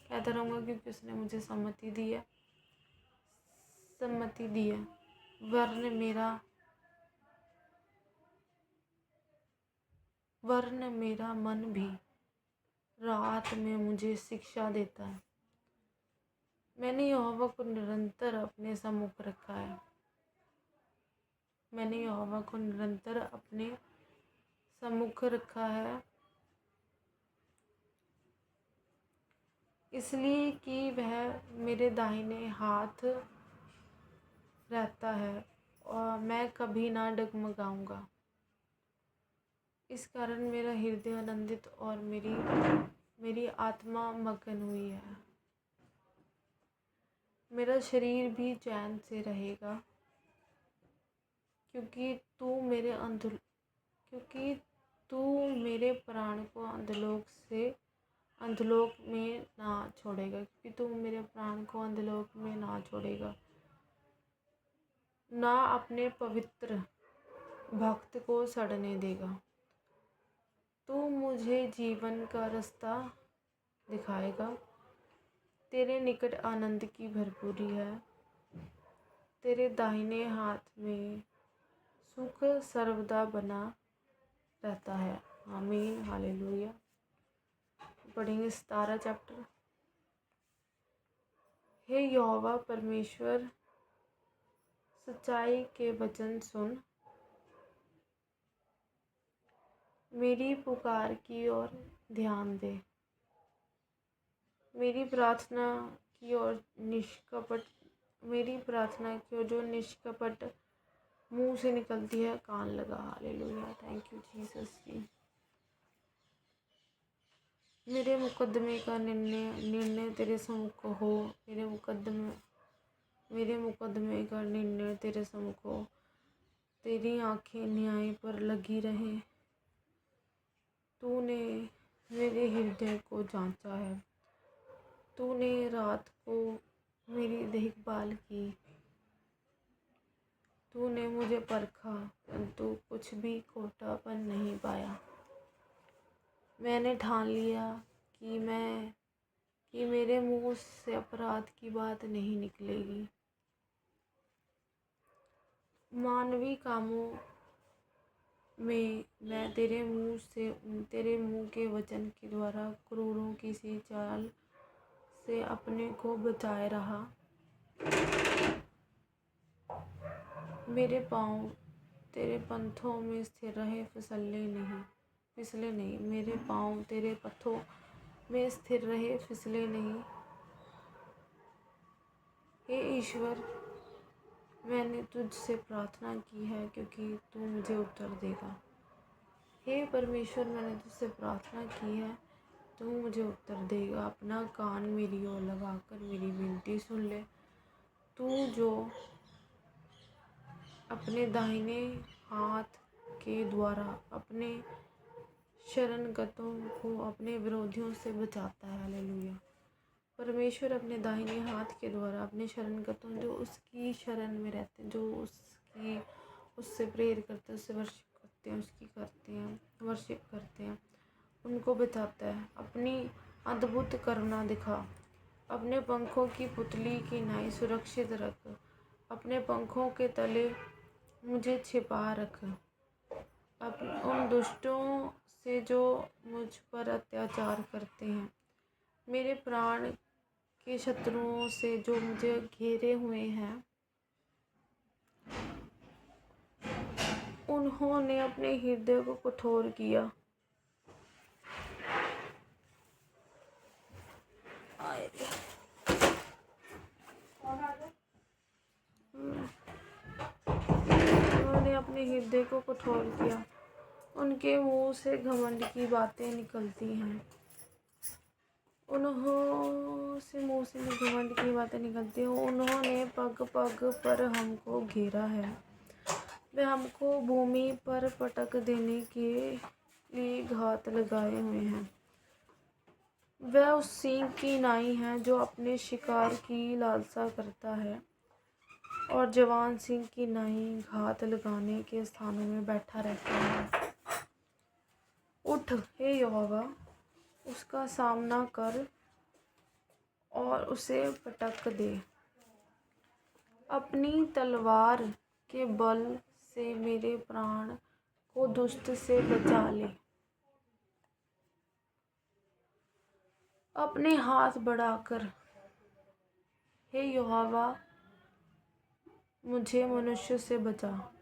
कहता रहूँगा क्योंकि उसने मुझे सम्मति दी है। वरन मेरा मन भी रात में मुझे शिक्षा देता है। मैंने यहोवा को निरंतर अपने सम्मुख रखा है। मैंने यहोवा को निरंतर अपने सम्मुख रखा है, इसलिए कि वह मेरे दाहिने हाथ रहता है और मैं कभी ना डगमगाऊंगा। इस कारण मेरा हृदय आनंदित और मेरी आत्मा मगन हुई है। मेरा शरीर भी चैन से रहेगा क्योंकि तू मेरे प्राण को अधोलोक में ना छोड़ेगा। क्योंकि तू मेरे प्राण को अधोलोक में ना छोड़ेगा, ना अपने पवित्र भक्त को सड़ने देगा। तू मुझे जीवन का रास्ता दिखाएगा। तेरे निकट आनंद की भरपूरी है। तेरे दाहिने हाथ में सुख सर्वदा बना रहता है। आमीन हालेलुया। पढ़ेंगे 17 चैप्टर। हे यहोवा परमेश्वर, सच्चाई के वचन सुन। मेरी पुकार की ओर ध्यान दे। मेरी प्रार्थना की ओर जो निष्कपट मुंह से निकलती है कान लगा। हालेलुया। थैंक यू जीसस जी। मेरे मुकदमे का निर्णय तेरे सम्मुख हो। मेरे मुकदमे का निर्णय तेरे सम्मुख हो। तेरी आंखें न्याय पर लगी रहें। तूने मेरे हृदय को जांचा है। तूने रात को मेरी देखभाल की। तूने मुझे परखा परंतु कुछ भी खोटापन नहीं पाया। मैंने ठान लिया कि मेरे मुंह से अपराध की बात नहीं निकलेगी। मानवी कामों में मैं तेरे मुंह के वचन के द्वारा क्रूरों की सी चाल से अपने को बचाए रहा। मेरे पाँव तेरे पंथों में स्थिर रहे, फिसले नहीं। मेरे पाँव तेरे पथों में स्थिर रहे, फिसले नहीं। हे ईश्वर, मैंने तुझसे प्रार्थना की है क्योंकि तू मुझे उत्तर देगा। हे परमेश्वर, मैंने तुझसे प्रार्थना की है, तू मुझे उत्तर देगा। अपना कान मेरी ओर लगाकर मेरी विनती सुन ले। तू जो अपने दाहिने हाथ के द्वारा अपने शरणगतों को अपने विरोधियों से बचाता है। हालेलुया। परमेश्वर अपने दाहिने हाथ के द्वारा अपने शरणगतों, जो उसकी शरण में रहते हैं, जो उससे प्रेयर करते हैं, उससे वर्शिप करते हैं, उनको बचाता है। अपनी अद्भुत करुणा दिखा। अपने पंखों की पुतली की नाई सुरक्षित रख। अपने पंखों के तले मुझे छिपा रख। उन दुष्टों से जो मुझ पर अत्याचार करते हैं, मेरे प्राण के शत्रुओं से जो मुझे घेरे हुए हैं, उन्होंने अपने हृदय को कठोर किया। उन्होंने अपने हृदय को कठोर किया, उनके मुंह से घमंड की बातें निकलती हैं। उन्होंने पग पग पर हमको घेरा है, वे हमको भूमि पर पटक देने के लिए घात लगाए हुए हैं। वह उस सिंह की नाई है जो अपने शिकार की लालसा करता है, और जवान सिंह की नाई घात लगाने के स्थानों में बैठा रहता है। उठ हे यहोवा, उसका सामना कर और उसे पटक दे। अपनी तलवार के बल से मेरे प्राण को दुष्ट से बचा ले। अपने हाथ बढ़ाकर हे यहोवा, मुझे मनुष्य से बचा,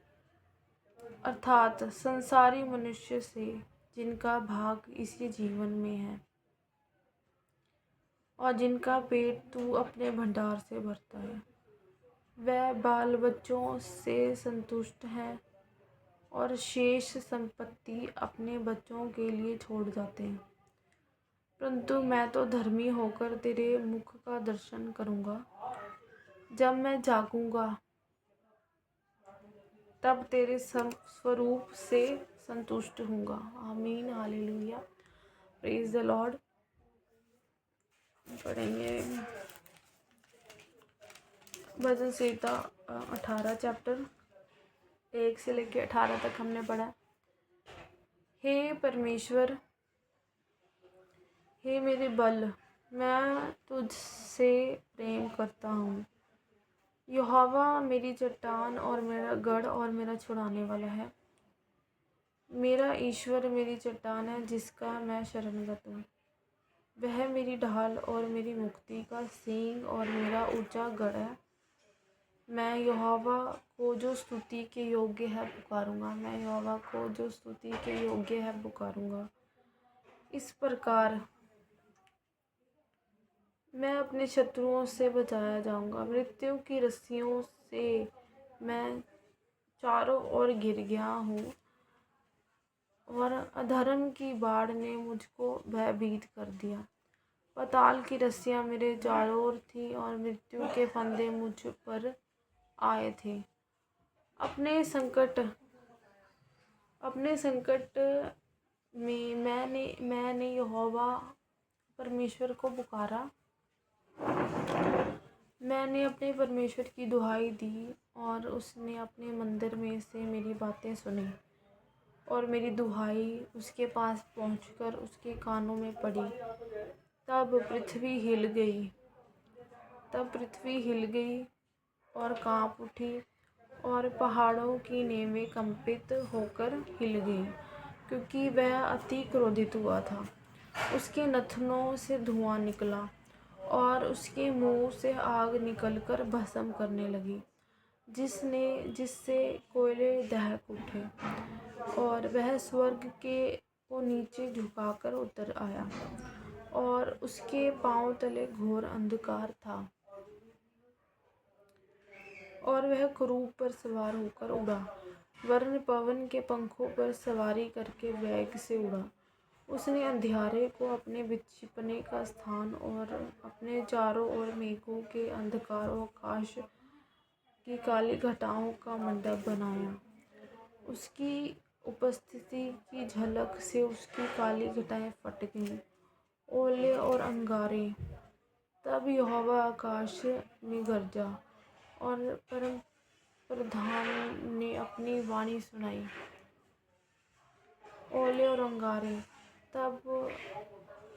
अर्थात संसारी मनुष्य से, जिनका भाग इसी जीवन में है और जिनका पेट तू अपने भंडार से भरता है। वह बाल बच्चों से संतुष्ट हैं और शेष संपत्ति अपने बच्चों के लिए छोड़ जाते हैं। परंतु मैं तो धर्मी होकर तेरे मुख का दर्शन करूँगा। जब मैं जागूंगा तब तेरे स्वरूप से संतुष्ट होऊंगा। आमीन, हालेलुया, प्रेज द लॉर्ड। पढ़ेंगे भजन संहिता 18 चैप्टर 1 से लेकर 18 तक हमने पढ़ा। हे परमेश्वर, हे मेरे बल, मैं तुझसे प्रेम करता हूँ। यहोवा मेरी चट्टान और मेरा गढ़ और मेरा छुड़ाने वाला है। मेरा ईश्वर मेरी चट्टान है जिसका मैं शरणगत हूँ। वह मेरी ढाल और मेरी मुक्ति का सींग और मेरा ऊंचा गढ़ है। मैं यहोवा को जो स्तुति के योग्य है पुकारूंगा। मैं यहोवा को जो स्तुति के योग्य है पुकारूंगा। इस प्रकार मैं अपने शत्रुओं से बचाया जाऊंगा। मृत्यु की रस्सियों से मैं चारों ओर घिर गया हूँ और अधर्म की बाढ़ ने मुझको भयभीत कर दिया। पाताल की रस्सियाँ मेरे चारों ओर थी और मृत्यु के फंदे मुझ पर आए थे। अपने संकट में मैंने यहोवा परमेश्वर को पुकारा। मैंने अपने परमेश्वर की दुहाई दी और उसने अपने मंदिर में से मेरी बातें सुनी और मेरी दुहाई उसके पास पहुंचकर उसके कानों में पड़ी। तब पृथ्वी हिल गई और कांप उठी और पहाड़ों की नींवें कंपित होकर हिल गई, क्योंकि वह अति क्रोधित हुआ था। उसके नथनों से धुआं निकला और उसके मुंह से आग निकलकर भस्म करने लगी, जिससे कोयले दहक उठे, और वह स्वर्ग को नीचे झुकाकर उतर आया और उसके पांव तले घोर अंधकार था और वह करूब पर सवार होकर उड़ा, वरन पवन के पंखों पर सवारी करके वेग से उड़ा। उसने अंधियारे को अपने छिपने का स्थान और अपने चारों ओर मेघों के अंधकार और आकाश की काली घटाओं का मंडप बनाया। उसकी उपस्थिति की झलक से उसकी काली घटाएं फट गईं, ओले और अंगारे। तब यहोवा आकाश में गरजा और परम प्रधान ने अपनी वाणी सुनाई। ओले और अंगारे। तब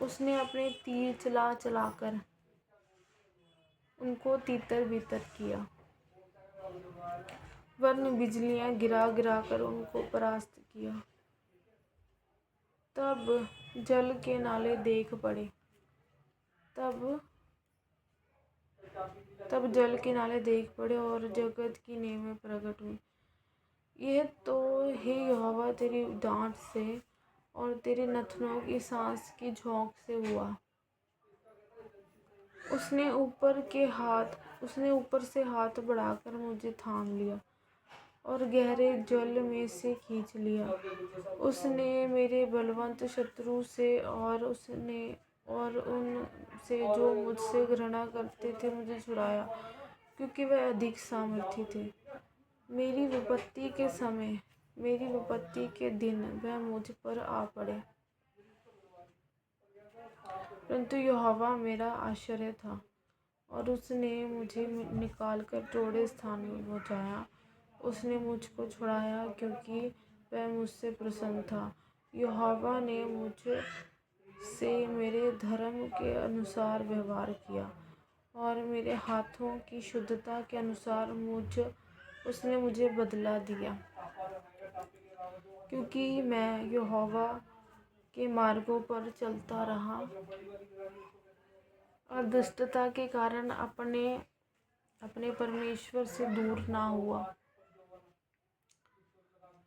उसने अपने तीर चलाकर उनको तीतर बीतर किया, वरन बिजलियां गिरा कर उनको परास्त किया। तब जल के नाले देख पड़े तब तब जल के नाले देख पड़े और जगत की नेमें प्रकट हुई। यह तो हे यहोवा तेरी डांट से और तेरे नथनों की सांस की झोंक से हुआ। उसने ऊपर से हाथ बढ़ाकर मुझे थाम लिया और गहरे जल में से खींच लिया। उसने मेरे बलवन्त शत्रु से और उन से जो मुझसे घृणा करते थे मुझे छुड़ाया, क्योंकि वह अधिक सामर्थी थे। मेरी विपत्ति के दिन वह मुझ पर आ पड़े, परंतु यहोवा मेरा आश्रय था और उसने मुझे निकालकर चौड़े स्थान में पहुँचाया। उसने मुझको छुड़ाया क्योंकि वह मुझसे प्रसन्न था। यहोवा ने मुझ से मेरे धर्म के अनुसार व्यवहार किया और मेरे हाथों की शुद्धता के अनुसार उसने मुझे बदला दिया, क्योंकि मैं यहोवा के मार्गों पर चलता रहा और दुष्टता के कारण अपने परमेश्वर से दूर ना हुआ,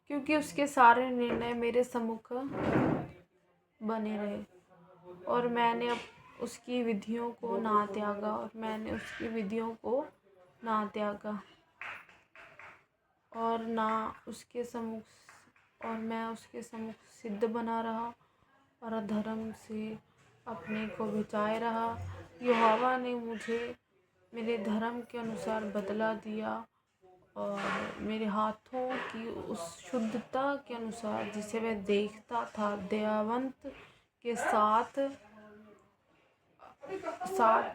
क्योंकि उसके सारे निर्णय मेरे सम्मुख बने रहे और मैंने उसकी विधियों को ना त्यागा और मैं उसके सम्मुख सिद्ध बना रहा और धर्म से अपने को बचाए रहा। यहोवा ने मुझे मेरे धर्म के अनुसार बदला दिया और मेरे हाथों की उस शुद्धता के अनुसार जिसे मैं देखता था, दयावंत के साथ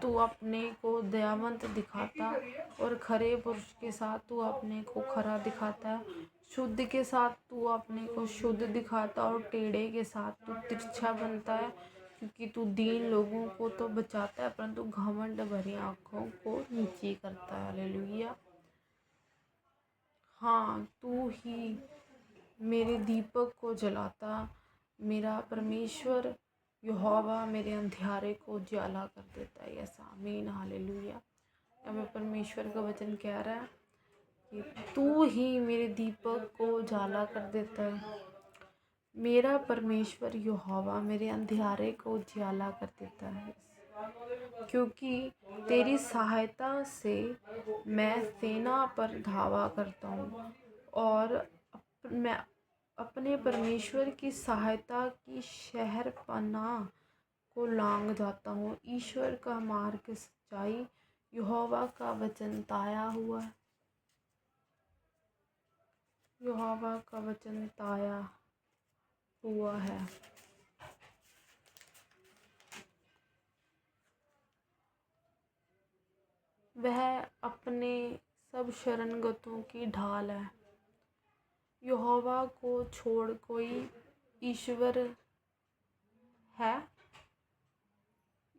तू अपने को दयावंत दिखाता और खरे पुरुष के साथ तू अपने को खरा दिखाता है। शुद्ध के साथ तू अपने को शुद्ध दिखाता और टेढ़े के साथ तू तिरछा बनता है, क्योंकि तू दीन लोगों को तो बचाता है परंतु घमंड भरी आँखों को नीची करता है। हालेलुया। हाँ, तू ही मेरे दीपक को जलाता, मेरा परमेश्वर यहोवा मेरे अंधियारे को उजाला कर देता है। यस आमीन हालेलुया। अब परमेश्वर का वचन कह रहा है कि तू ही मेरे दीपक को उजाला कर देता है। मेरा परमेश्वर यहोवा मेरे अंधियारे को उजाला कर देता है, क्योंकि तेरी सहायता से मैं सेना पर धावा करता हूँ और मैं अपने परमेश्वर की सहायता की शहरपनाह को लांघ जाता हूँ। ईश्वर का मार्ग सच्चाई, यहोवा का वचन ताया हुआ है। यहोवा का वचन ताया हुआ है। वह अपने सब शरणगतों की ढाल है। यहोवा को छोड़ कोई ईश्वर है?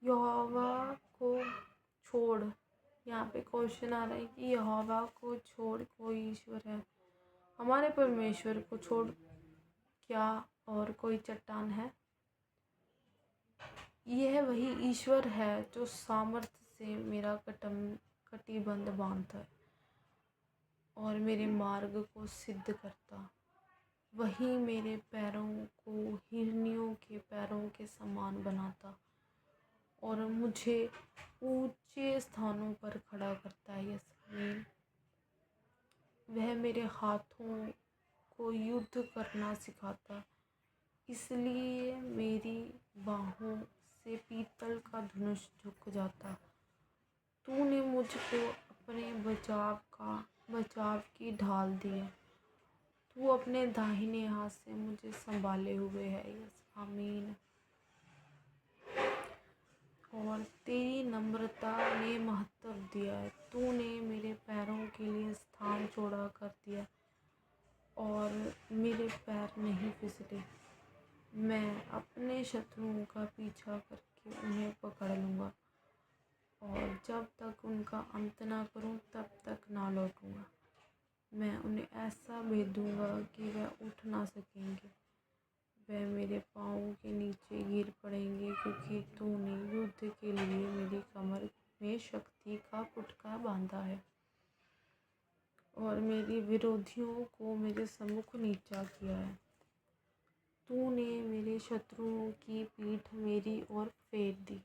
यहोवा को छोड़, यहाँ पे क्वेश्चन आ रहा है कि यहोवा को छोड़ कोई ईश्वर है? हमारे परमेश्वर को छोड़ क्या और कोई चट्टान है? यह वही ईश्वर है जो सामर्थ्य से मेरा कटिबंध बांधता है और मेरे मार्ग को सिद्ध करता। वही मेरे पैरों को हिरनियों के पैरों के समान बनाता और मुझे ऊंचे स्थानों पर खड़ा करता है। यस आमीन। वह मेरे हाथों को युद्ध करना सिखाता, इसलिए मेरी बाहों से पीतल का धनुष झुक जाता। तूने मुझको अपने बचाव की ढाल दी है। तू अपने दाहिने हाथ से मुझे संभाले हुए है। यस आमीन। और तेरी नम्रता ने महत्व दिया है। तूने मेरे पैरों के लिए स्थान चौड़ा कर दिया और मेरे पैर नहीं फिसले। मैं अपने शत्रुओं का पीछा करके उन्हें पकड़ लूँगा और जब तक उनका अंत ना करूँ तब तक ना लौटूँगा। मैं उन्हें ऐसा भेद दूँगा कि वह उठ ना सकेंगे। वह मेरे पाँव के नीचे गिर पड़ेंगे, क्योंकि तूने युद्ध के लिए मेरी कमर में शक्ति का पुटका बांधा है और मेरे विरोधियों को मेरे सम्मुख नीचा किया है। तूने मेरे शत्रुओं की पीठ मेरी ओर फेर दी,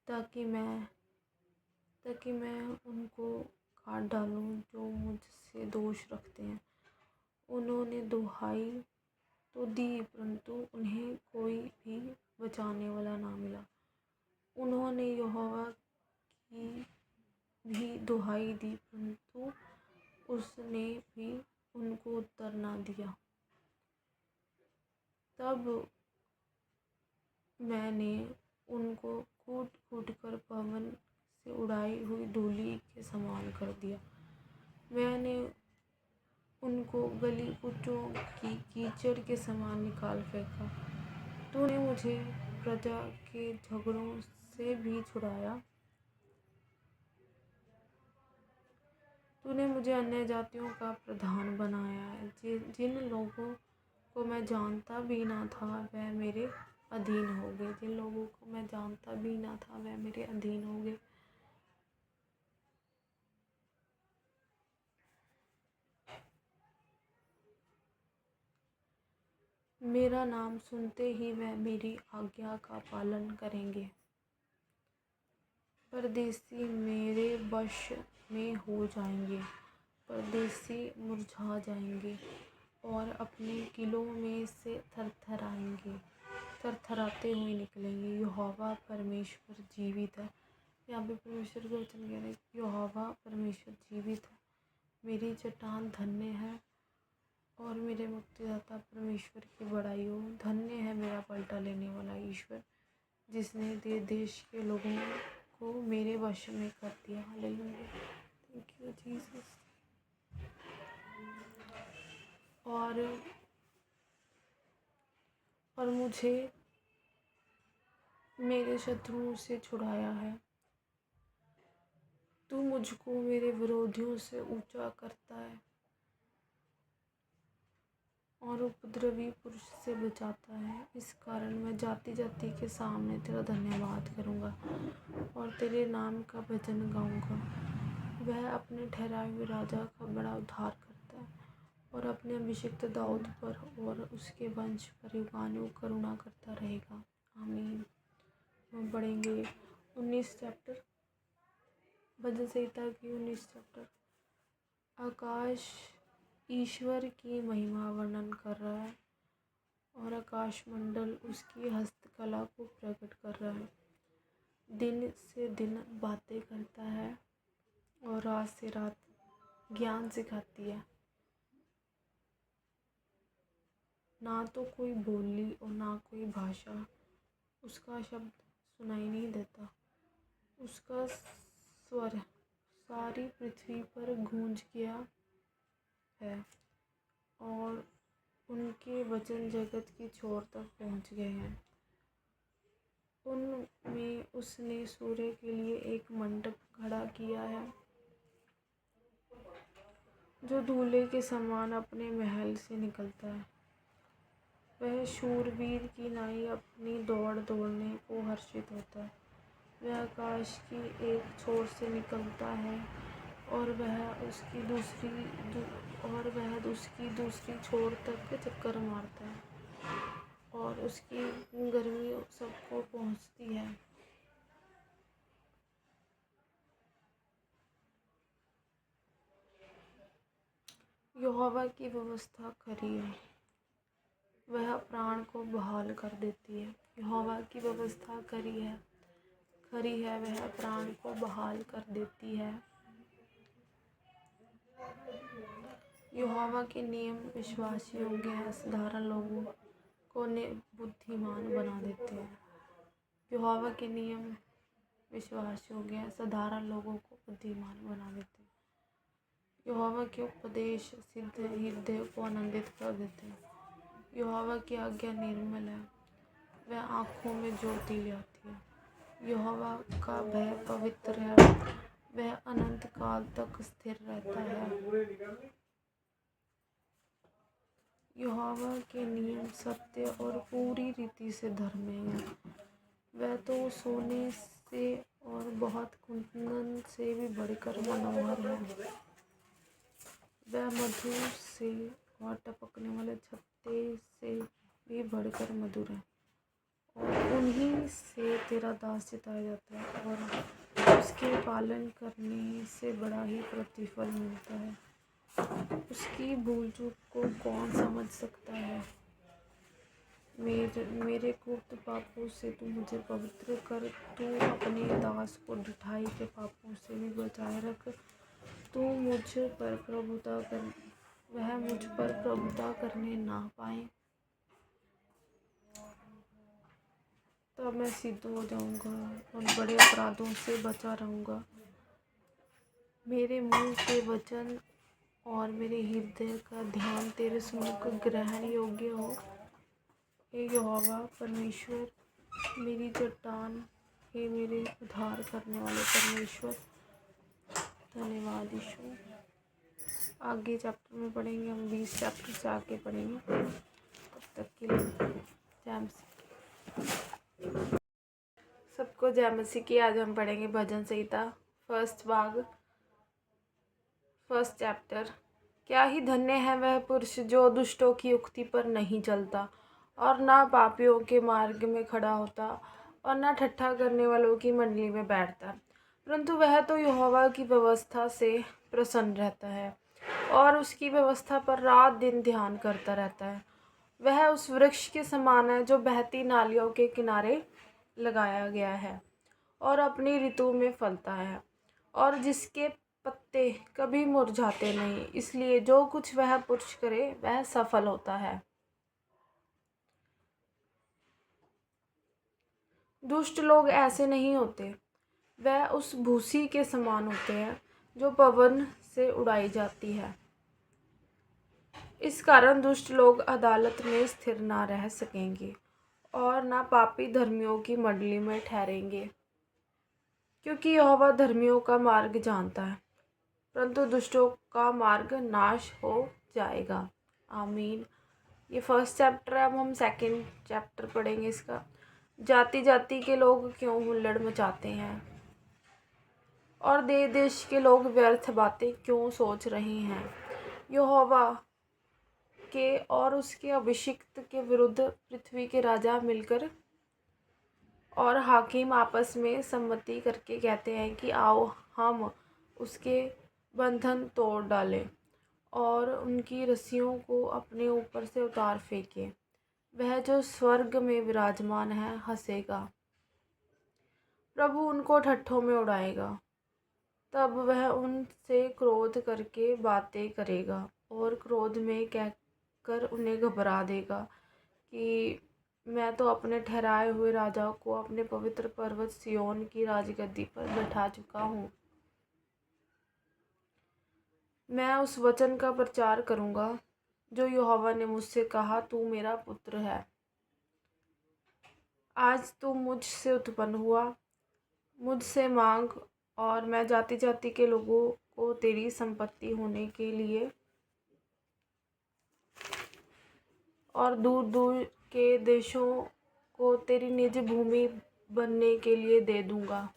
ताकि मैं उनको काट डालूं जो मुझसे दोष रखते हैं। उन्होंने दुहाई तो दी, परंतु उन्हें कोई भी बचाने वाला ना मिला। उन्होंने यहोवा की भी दुहाई दी, परंतु उसने भी उनको उत्तर ना दिया। तब मैंने उनको कूट कूट कर पवन से उड़ाई हुई धूलि के समान कर दिया। मैंने उनको गली कूचों की कीचड़ के समान निकाल फेंका। तूने मुझे प्रजा के झगड़ों से भी छुड़ाया। तूने मुझे अन्य जातियों का प्रधान बनाया है। जिन लोगों को मैं जानता भी ना था वह मेरे अधीन हो गए। जिन लोगों को मैं जानता भी ना था वह मेरे अधीन हो गए। मेरा नाम सुनते ही वह मेरी आज्ञा का पालन करेंगे। परदेसी मेरे वश में हो जाएंगे। परदेसी मुरझा जाएंगे और अपने किलों में से थरथराते हुए निकलेंगे। यहोवा परमेश्वर जीवित है। यहाँ पे परमेश्वर का वचन कह रहे हैं, यहोवा परमेश्वर जीवित है। मेरी चट्टान धन्य है और मेरे मुक्तिदाता परमेश्वर की बड़ाई हो। धन्य है मेरा पलटा लेने वाला ईश्वर, जिसने देश के लोगों को मेरे वश में कर दिया। Hallelujah, thank you Jesus. और मुझे मेरे शत्रुओं से छुड़ाया है। तू मुझको मेरे विरोधियों से ऊंचा करता है और उपद्रवी पुरुष से बचाता है। इस कारण मैं जाति जाति के सामने तेरा धन्यवाद करूँगा और तेरे नाम का भजन गाऊँगा। वह अपने ठहराए हुए राजा का बड़ा उद्धार करता है और अपने अभिषिक्त दाऊद पर और उसके वंश पर युगानुयुग करुणा करता रहेगा। आमीन। हम पढ़ेंगे 19 चैप्टर, भजन संहिता की 19 चैप्टर। आकाश ईश्वर की महिमा वर्णन कर रहा है और आकाश मंडल उसकी हस्तकला को प्रकट कर रहा है। दिन से दिन बातें करता है और रात से रात ज्ञान सिखाती है। ना तो कोई बोली और ना कोई भाषा, उसका शब्द सुनाई नहीं देता। उसका स्वर सारी पृथ्वी पर गूंज गया है और उनके वचन जगत की छोर तक पहुंच गए हैं। उनमें उसने सूर्य के लिए एक मंडप खड़ा किया है, जो दूल्हे के समान अपने महल से निकलता है। वह शूरवीर की नाई अपनी दौड़ दौड़ने को हर्षित होता है। वह आकाश की एक छोर से निकलता है और वह उसकी दूसरी छोर तक चक्कर मारता है और उसकी गर्मी सबको पहुंचती है। यहोवा की व्यवस्था खरी है, वह प्राण को बहाल कर देती है। यहोवा की व्यवस्था खरी है, वह प्राण को बहाल कर देती है। यहोवा के नियम विश्वास योग्य हैं, साधारण लोगों को बुद्धिमान बना देते हैं। यहोवा के नियम विश्वास योग्य हैं, साधारण लोगों को बुद्धिमान बना देते हैं। यहोवा के उपदेश सिद्ध हृदय को आनंदित कर देते हैं। यहोवा की आज्ञा निर्मल है, वह आँखों में ज्योति ले आती है। यहोवा का भय पवित्र है, वह अनंत काल तक स्थिर रहता है। यहोवा के नियम सत्य और पूरी रीति से धर्मी हैं। वह तो सोने से और बहुत कुंदन से भी बढ़कर मनोहर है। वह मधु से और टपकने वाले छत्ते से भी बढ़कर मधुर है, और उन्हीं से तेरा दास जिताया जाता है, और उसके पालन करने से बड़ा ही प्रतिफल मिलता है। उसकी भूल चूक को कौन समझ सकता है। मेरे गुप्त पापों से तू मुझे पवित्र कर, तू अपने दास को ढिठाई के पापों से भी बचाए रख। तू मुझ पर प्रभुता कर, वह मुझ पर प्रभुता करने ना पाए, तब मैं सिद्ध हो जाऊंगा और बड़े अपराधों से बचा रहूंगा। मेरे मुंह के वचन और मेरे हृदय का ध्यान तेरे सम्मुख ग्रहण योग्य हो। हे यहोवा परमेश्वर, मेरी चट्टान, हे मेरे उद्धार करने वाले परमेश्वर, धन्यवाद यीशु। आगे चैप्टर में पढ़ेंगे हम, 20 चैप्टर से आगे पढ़ेंगे। तब तक के लिए जय मसीह। सबको जय मसीह की। आज हम पढ़ेंगे भजन संहिता फर्स्ट भाग, फर्स्ट चैप्टर। क्या ही धन्य है वह पुरुष जो दुष्टों की युक्ति पर नहीं चलता और ना पापियों के मार्ग में खड़ा होता और ना ठट्ठा करने वालों की मंडली में बैठता, परंतु वह तो यहोवा की व्यवस्था से प्रसन्न रहता है और उसकी व्यवस्था पर रात दिन ध्यान करता रहता है। वह उस वृक्ष के समान है जो बहती नालियों के किनारे लगाया गया है और अपनी ऋतु में फलता है, और जिसके पत्ते कभी मुरझाते नहीं। इसलिए जो कुछ वह पुरुष करे वह सफल होता है। दुष्ट लोग ऐसे नहीं होते, वह उस भूसी के समान होते हैं जो पवन से उड़ाई जाती है। इस कारण दुष्ट लोग अदालत में स्थिर ना रह सकेंगे और ना पापी धर्मियों की मंडली में ठहरेंगे, क्योंकि यहोवा धर्मियों का मार्ग जानता है, परंतु दुष्टों का मार्ग नाश हो जाएगा। आमीन। ये फर्स्ट चैप्टर है। अब हम सेकंड चैप्टर पढ़ेंगे इसका। जाति जाति के लोग क्यों हुल्लड़ मचाते हैं और देश देश के लोग व्यर्थ बातें क्यों सोच रहे हैं। यहोवा के और उसके अभिषिक्त के विरुद्ध पृथ्वी के राजा मिलकर और हाकिम आपस में सम्मति करके कहते हैं कि आओ हम उसके बंधन तोड़ डालें और उनकी रस्सियों को अपने ऊपर से उतार फेंकें। वह जो स्वर्ग में विराजमान है हंसेगा, प्रभु उनको ठट्ठों में उड़ाएगा। तब वह उनसे क्रोध करके बातें करेगा और क्रोध में कहकर उन्हें घबरा देगा कि मैं तो अपने ठहराए हुए राजा को अपने पवित्र पर्वत सिय्योन की राजगद्दी पर बैठा चुका हूँ। मैं उस वचन का प्रचार करूँगा जो यहोवा ने मुझसे कहा, तू मेरा पुत्र है, आज तू मुझसे उत्पन्न हुआ। मुझसे मांग और मैं जाति जाति के लोगों को तेरी संपत्ति होने के लिए और दूर दूर के देशों को तेरी निज भूमि बनने के लिए दे दूंगा।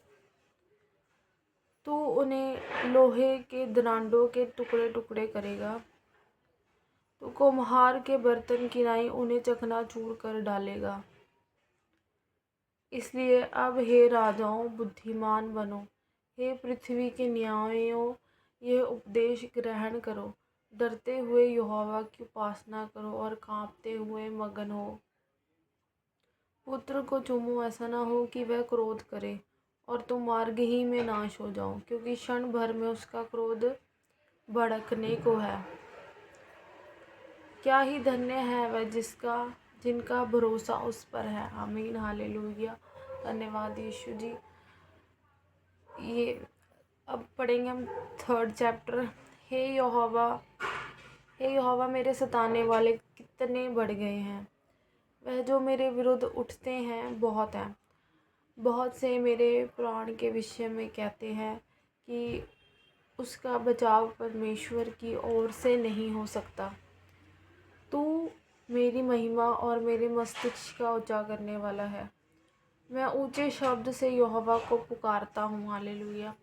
तू उन्हें लोहे के दरांडों के टुकड़े टुकड़े करेगा, तू कुम्हार के बर्तन की नाई उन्हें चकनाचूर कर डालेगा। इसलिए अब हे राजाओं बुद्धिमान बनो, हे पृथ्वी के न्यायों यह उपदेश ग्रहण करो। डरते हुए यहोवा की उपासना करो और कांपते हुए मगन हो। पुत्र को चूमो, ऐसा ना हो कि वह क्रोध करे और तुम मार्ग ही में नाश हो जाओ, क्योंकि क्षण भर में उसका क्रोध भड़कने को है। क्या ही धन्य है वह जिनका भरोसा उस पर है। आमीन। हालेलुया। धन्यवाद यीशु जी। ये अब पढ़ेंगे हम थर्ड चैप्टर। हे यहोवा मेरे सताने वाले कितने बढ़ गए हैं। वह जो मेरे विरुद्ध उठते हैं बहुत हैं। बहुत से मेरे प्राण के विषय में कहते हैं कि उसका बचाव परमेश्वर की ओर से नहीं हो सकता। तू मेरी महिमा और मेरे मस्तिष्क का ऊंचा करने वाला है। मैं ऊंचे शब्द से यहोवा को पुकारता हूँ, हालेलुया।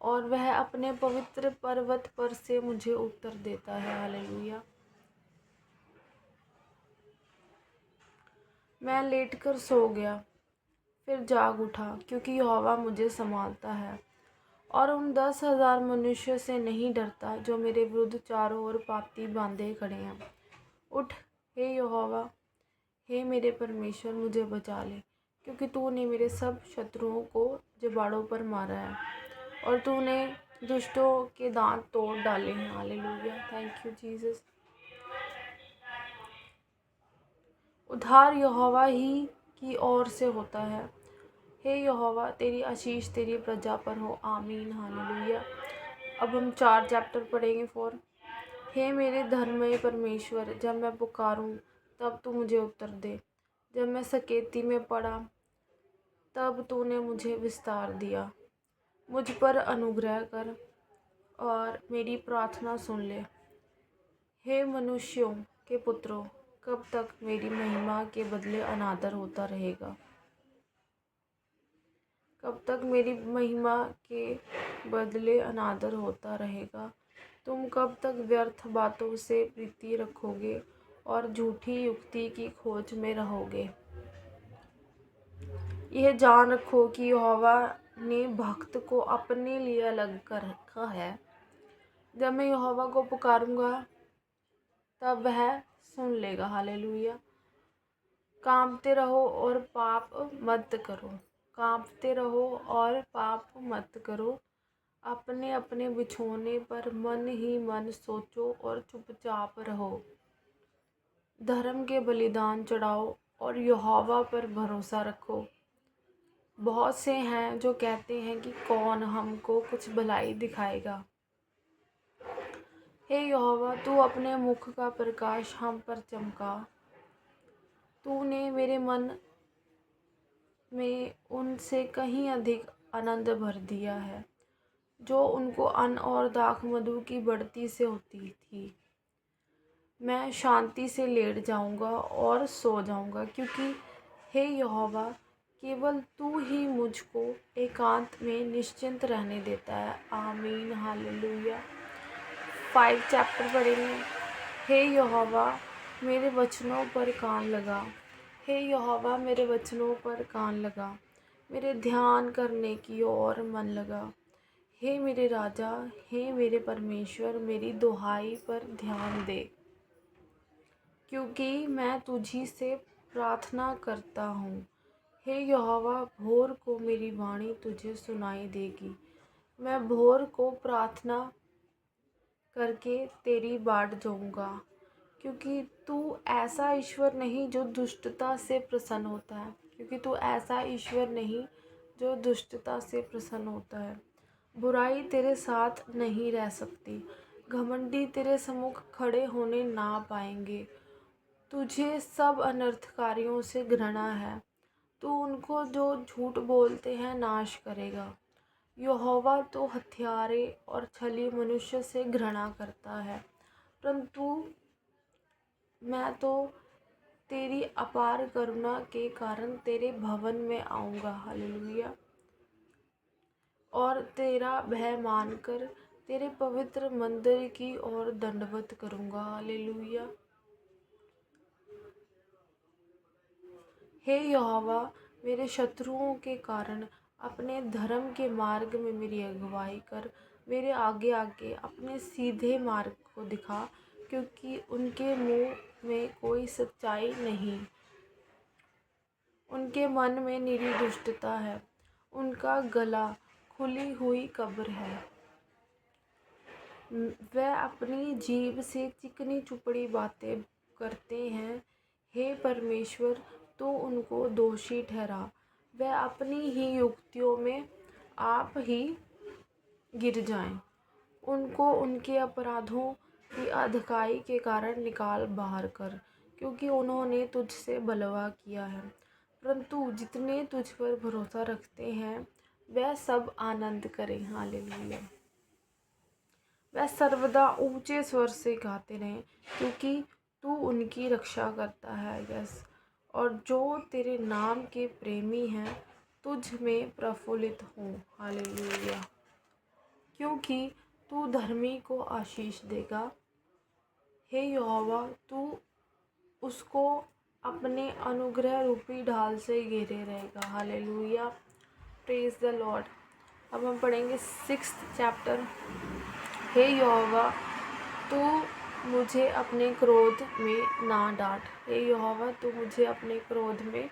और वह अपने पवित्र पर्वत पर से मुझे उत्तर देता है, हालेलुया। मैं लेटकर सो गया, फिर जाग उठा, क्योंकि यहोवा मुझे संभालता है और उन 10,000 मनुष्यों से नहीं डरता जो मेरे विरुद्ध चारों ओर पाँति बांधे खड़े हैं। उठ हे यहोवा, हे मेरे परमेश्वर, मुझे बचा ले, क्योंकि तूने मेरे सब शत्रुओं को जबाड़ों पर मारा है और तूने दुष्टों के दांत तोड़ डाले हैं, हालेलुया। Thank you Jesus. उद्धार यहोवा ही की ओर से होता है। हे यहोवा, तेरी आशीष तेरी प्रजा पर हो, आमीन, हालेलुया। अब हम 4 चैप्टर पढ़ेंगे। 4। हे मेरे धर्ममय परमेश्वर, जब मैं पुकारूं तब तू मुझे उत्तर दे। जब मैं सकेती में पड़ा तब तूने मुझे विस्तार दिया। मुझ पर अनुग्रह कर और मेरी प्रार्थना सुन ले। हे मनुष्यों के पुत्रों, कब तक मेरी महिमा के बदले अनादर होता रहेगा? कब तक मेरी महिमा के बदले अनादर होता रहेगा? तुम कब तक व्यर्थ बातों से प्रीति रखोगे और झूठी युक्ति की खोज में रहोगे? यह जान रखो कि यहोवा ने भक्त को अपने लिए अलग कर रखा है। जब मैं यहोवा को पुकारूंगा तब वह सुन लेगा, हालेलुया। कांपते रहो और पाप मत करो। कांपते रहो और पाप मत करो। अपने अपने बिछौने पर मन ही मन सोचो और चुपचाप रहो। धर्म के बलिदान चढ़ाओ और यहोवा पर भरोसा रखो। बहुत से हैं जो कहते हैं कि कौन हमको कुछ भलाई दिखाएगा। हे यहोवा, तू अपने मुख का प्रकाश हम पर चमका। तूने मेरे मन में उनसे कहीं अधिक आनंद भर दिया है, जो उनको अन्न और दाख मधु की बढ़ती से होती थी। मैं शांति से लेट जाऊंगा और सो जाऊंगा, क्योंकि हे यहोवा, केवल तू ही मुझको एकांत में निश्चिंत रहने देता है, आमीन, हालेलुया। 5 चैप्टर पढ़ेंगे। हे यहोवा, मेरे वचनों पर कान लगा। हे यहोवा, मेरे वचनों पर कान लगा। मेरे ध्यान करने की ओर मन लगा। हे मेरे राजा, हे मेरे परमेश्वर, मेरी दुहाई पर ध्यान दे, क्योंकि मैं तुझी से प्रार्थना करता हूँ। हे यहोवा, भोर को मेरी वाणी तुझे सुनाई देगी। मैं भोर को प्रार्थना करके तेरी बाट जाऊँगा, क्योंकि तू ऐसा ईश्वर नहीं जो दुष्टता से प्रसन्न होता है। क्योंकि तू ऐसा ईश्वर नहीं जो दुष्टता से प्रसन्न होता है। बुराई तेरे साथ नहीं रह सकती। घमंडी तेरे सम्मुख खड़े होने ना पाएंगे। तुझे सब अनर्थकारियों से घृणा है। तू उनको जो झूठ बोलते हैं नाश करेगा। यहोवा तो हत्यारे और छली मनुष्य से घृणा करता है, परंतु मैं तो तेरी अपार करुणा के कारण तेरे भवन में आऊँगा, हालेलुया। और तेरा भय मानकर तेरे पवित्र मंदिर की ओर दंडवत करूँगा, हालेलुया। हे यहोवा, मेरे शत्रुओं के कारण अपने धर्म के मार्ग में मेरी अगुवाई कर। मेरे आगे आगे अपने सीधे मार्ग को दिखा, क्योंकि उनके मुंह में कोई सच्चाई नहीं। उनके मन में निरी दुष्टता है। उनका गला खुली हुई कब्र है। वह अपनी जीभ से चिकनी चुपड़ी बातें करते हैं। हे परमेश्वर, तो उनको दोषी ठहरा। वह अपनी ही युक्तियों में आप ही गिर जाएं। उनको उनके अपराधों की अधिकाई के कारण निकाल बाहर कर, क्योंकि उन्होंने तुझसे बलवा किया है। परंतु जितने तुझ पर भरोसा रखते हैं वह सब आनंद करें, हालेलुया। वह सर्वदा ऊंचे स्वर से गाते रहें, क्योंकि तू उनकी रक्षा करता है। यस, और जो तेरे नाम के प्रेमी हैं तुझ में प्रफुल्लित हों। हालेलुया। क्योंकि तू धर्मी को आशीष देगा। हे यहोवा, तू उसको अपने अनुग्रह रूपी ढाल से घेरे रहेगा। Hallelujah, praise the Lord. अब हम पढ़ेंगे 6th चैप्टर। हे यहोवा, तू मुझे अपने क्रोध में ना डांट। हे यहोवा, तू मुझे अपने क्रोध में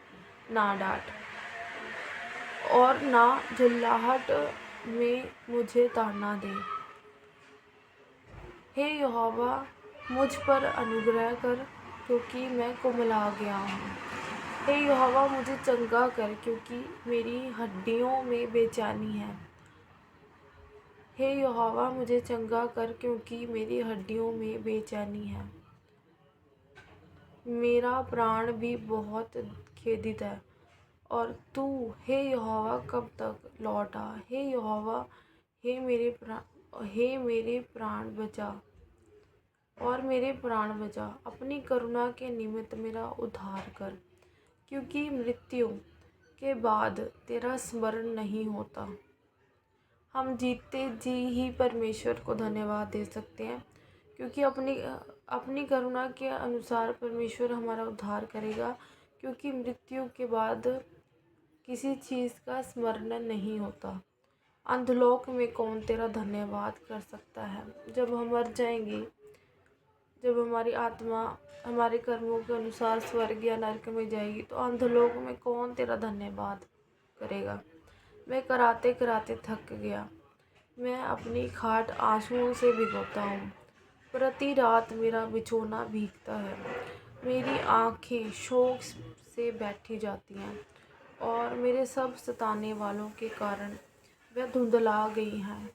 ना डांट और ना झुल्लाहट में मुझे ताड़ना दे। हे यहोवा, मुझ पर अनुग्रह कर, क्योंकि मैं कुम्हला गया हूँ। हे यहोवा, मुझे चंगा कर, क्योंकि मेरी हड्डियों में बेचैनी है। हे यहोवा, मुझे चंगा कर, क्योंकि मेरी हड्डियों में बेचैनी है। मेरा प्राण भी बहुत खेदित है। और तू हे यहोवा कब तक लौटा। हे यहोवा, हे मेरे प्राण बचा और मेरे प्राण बचा। अपनी करुणा के निमित्त मेरा उद्धार कर, क्योंकि मृत्यु के बाद तेरा स्मरण नहीं होता। हम जीते जी ही परमेश्वर को धन्यवाद दे सकते हैं, क्योंकि अपनी करुणा के अनुसार परमेश्वर हमारा उद्धार करेगा, क्योंकि मृत्यु के बाद किसी चीज़ का स्मरण नहीं होता। अंधलोक में कौन तेरा धन्यवाद कर सकता है। जब हम मर जाएंगे, जब हमारी आत्मा हमारे कर्मों के अनुसार स्वर्ग या नरक में जाएगी, तो अंधलोक में कौन तेरा धन्यवाद करेगा। मैं कराते कराते थक गया। मैं अपनी खाट आंसुओं से भिगोता हूँ। प्रति रात मेरा बिछौना भीगता है। मेरी आँखें शोक से बैठी जाती हैं और मेरे सब सताने वालों के कारण वह धुंधला गई हैं।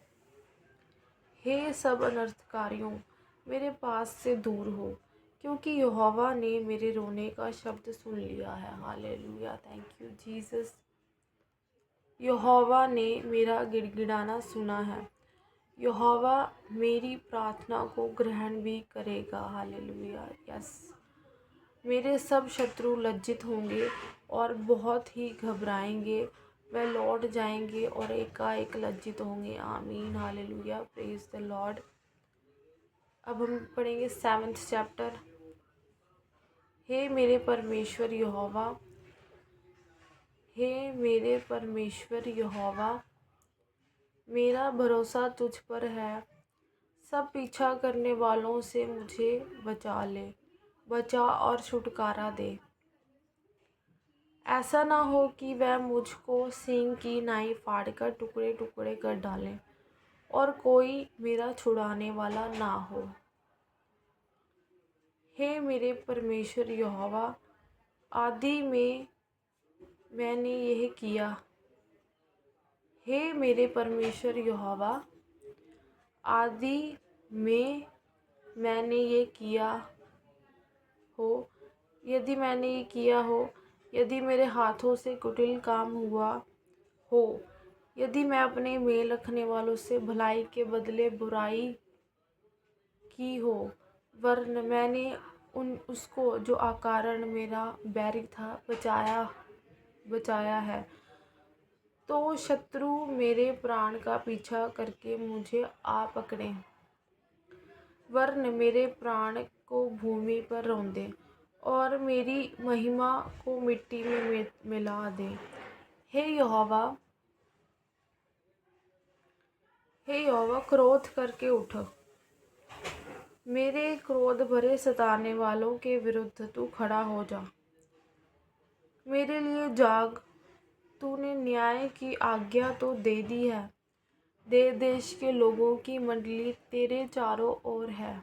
हे सब अनर्थकारियों, मेरे पास से दूर हो, क्योंकि यहोवा ने मेरे रोने का शब्द सुन लिया है। Hallelujah, thank you Jesus. यहोवा ने मेरा गिड़गिड़ाना सुना है। यहोवा मेरी प्रार्थना को ग्रहण भी करेगा। Hallelujah, yes. मेरे सब शत्रु लज्जित होंगे और बहुत ही घबराएंगे। वह लौट जाएंगे और एकाएक लज्जित होंगे। आमीन, हालेलुया, प्रेज द लॉर्ड। अब हम पढ़ेंगे 7th चैप्टर। हे मेरे परमेश्वर यहोवा, हे मेरे परमेश्वर यहोवा, मेरा भरोसा तुझ पर है। सब पीछा करने वालों से मुझे बचा और छुटकारा दे। ऐसा ना हो कि वह मुझको सींग की नाई फाड़कर टुकड़े टुकड़े कर डालें और कोई मेरा छुड़ाने वाला ना हो। हे मेरे परमेश्वर यहोवा, आदि में मैंने यह किया। हे मेरे परमेश्वर यहोवा, आदि में मैंने ये किया हो। यदि मैंने ये किया हो, यदि मेरे हाथों से कुटिल काम हुआ हो, यदि मैं अपने मेल रखने वालों से भलाई के बदले बुराई की हो, वरन मैंने उसको जो अकारण मेरा बैरी था बचाया है, तो शत्रु मेरे प्राण का पीछा करके मुझे आ पकड़े, वरन मेरे प्राण को भूमि पर रौंदे और मेरी महिमा को मिट्टी में मिला दे। हे यहोवा, क्रोध करके उठ। मेरे क्रोध भरे सताने वालों के विरुद्ध तू खड़ा हो जा। मेरे लिए जाग। तूने न्याय की आज्ञा तो दे दी है। देश के लोगों की मंडली तेरे चारों ओर है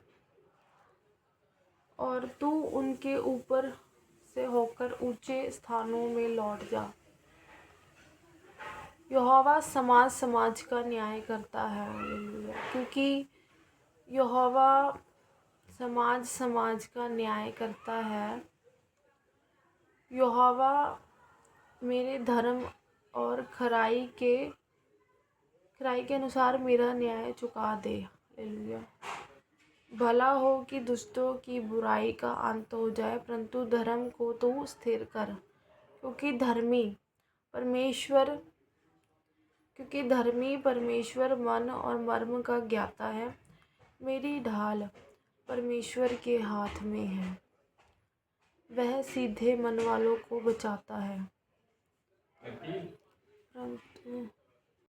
और तू उनके ऊपर से होकर ऊंचे स्थानों में लौट जा। यहोवा समाज का न्याय करता है। क्योंकि यहोवा समाज का न्याय करता है। यहोवा मेरे धर्म और खराई के अनुसार मेरा न्याय चुका दे। हालेलुया। भला हो कि दुष्टों की बुराई का अंत हो जाए, परंतु धर्म को तो स्थिर कर, क्योंकि धर्मी परमेश्वर मन और मर्म का ज्ञाता है। मेरी ढाल परमेश्वर के हाथ में है, वह सीधे मन वालों को बचाता है, परंतु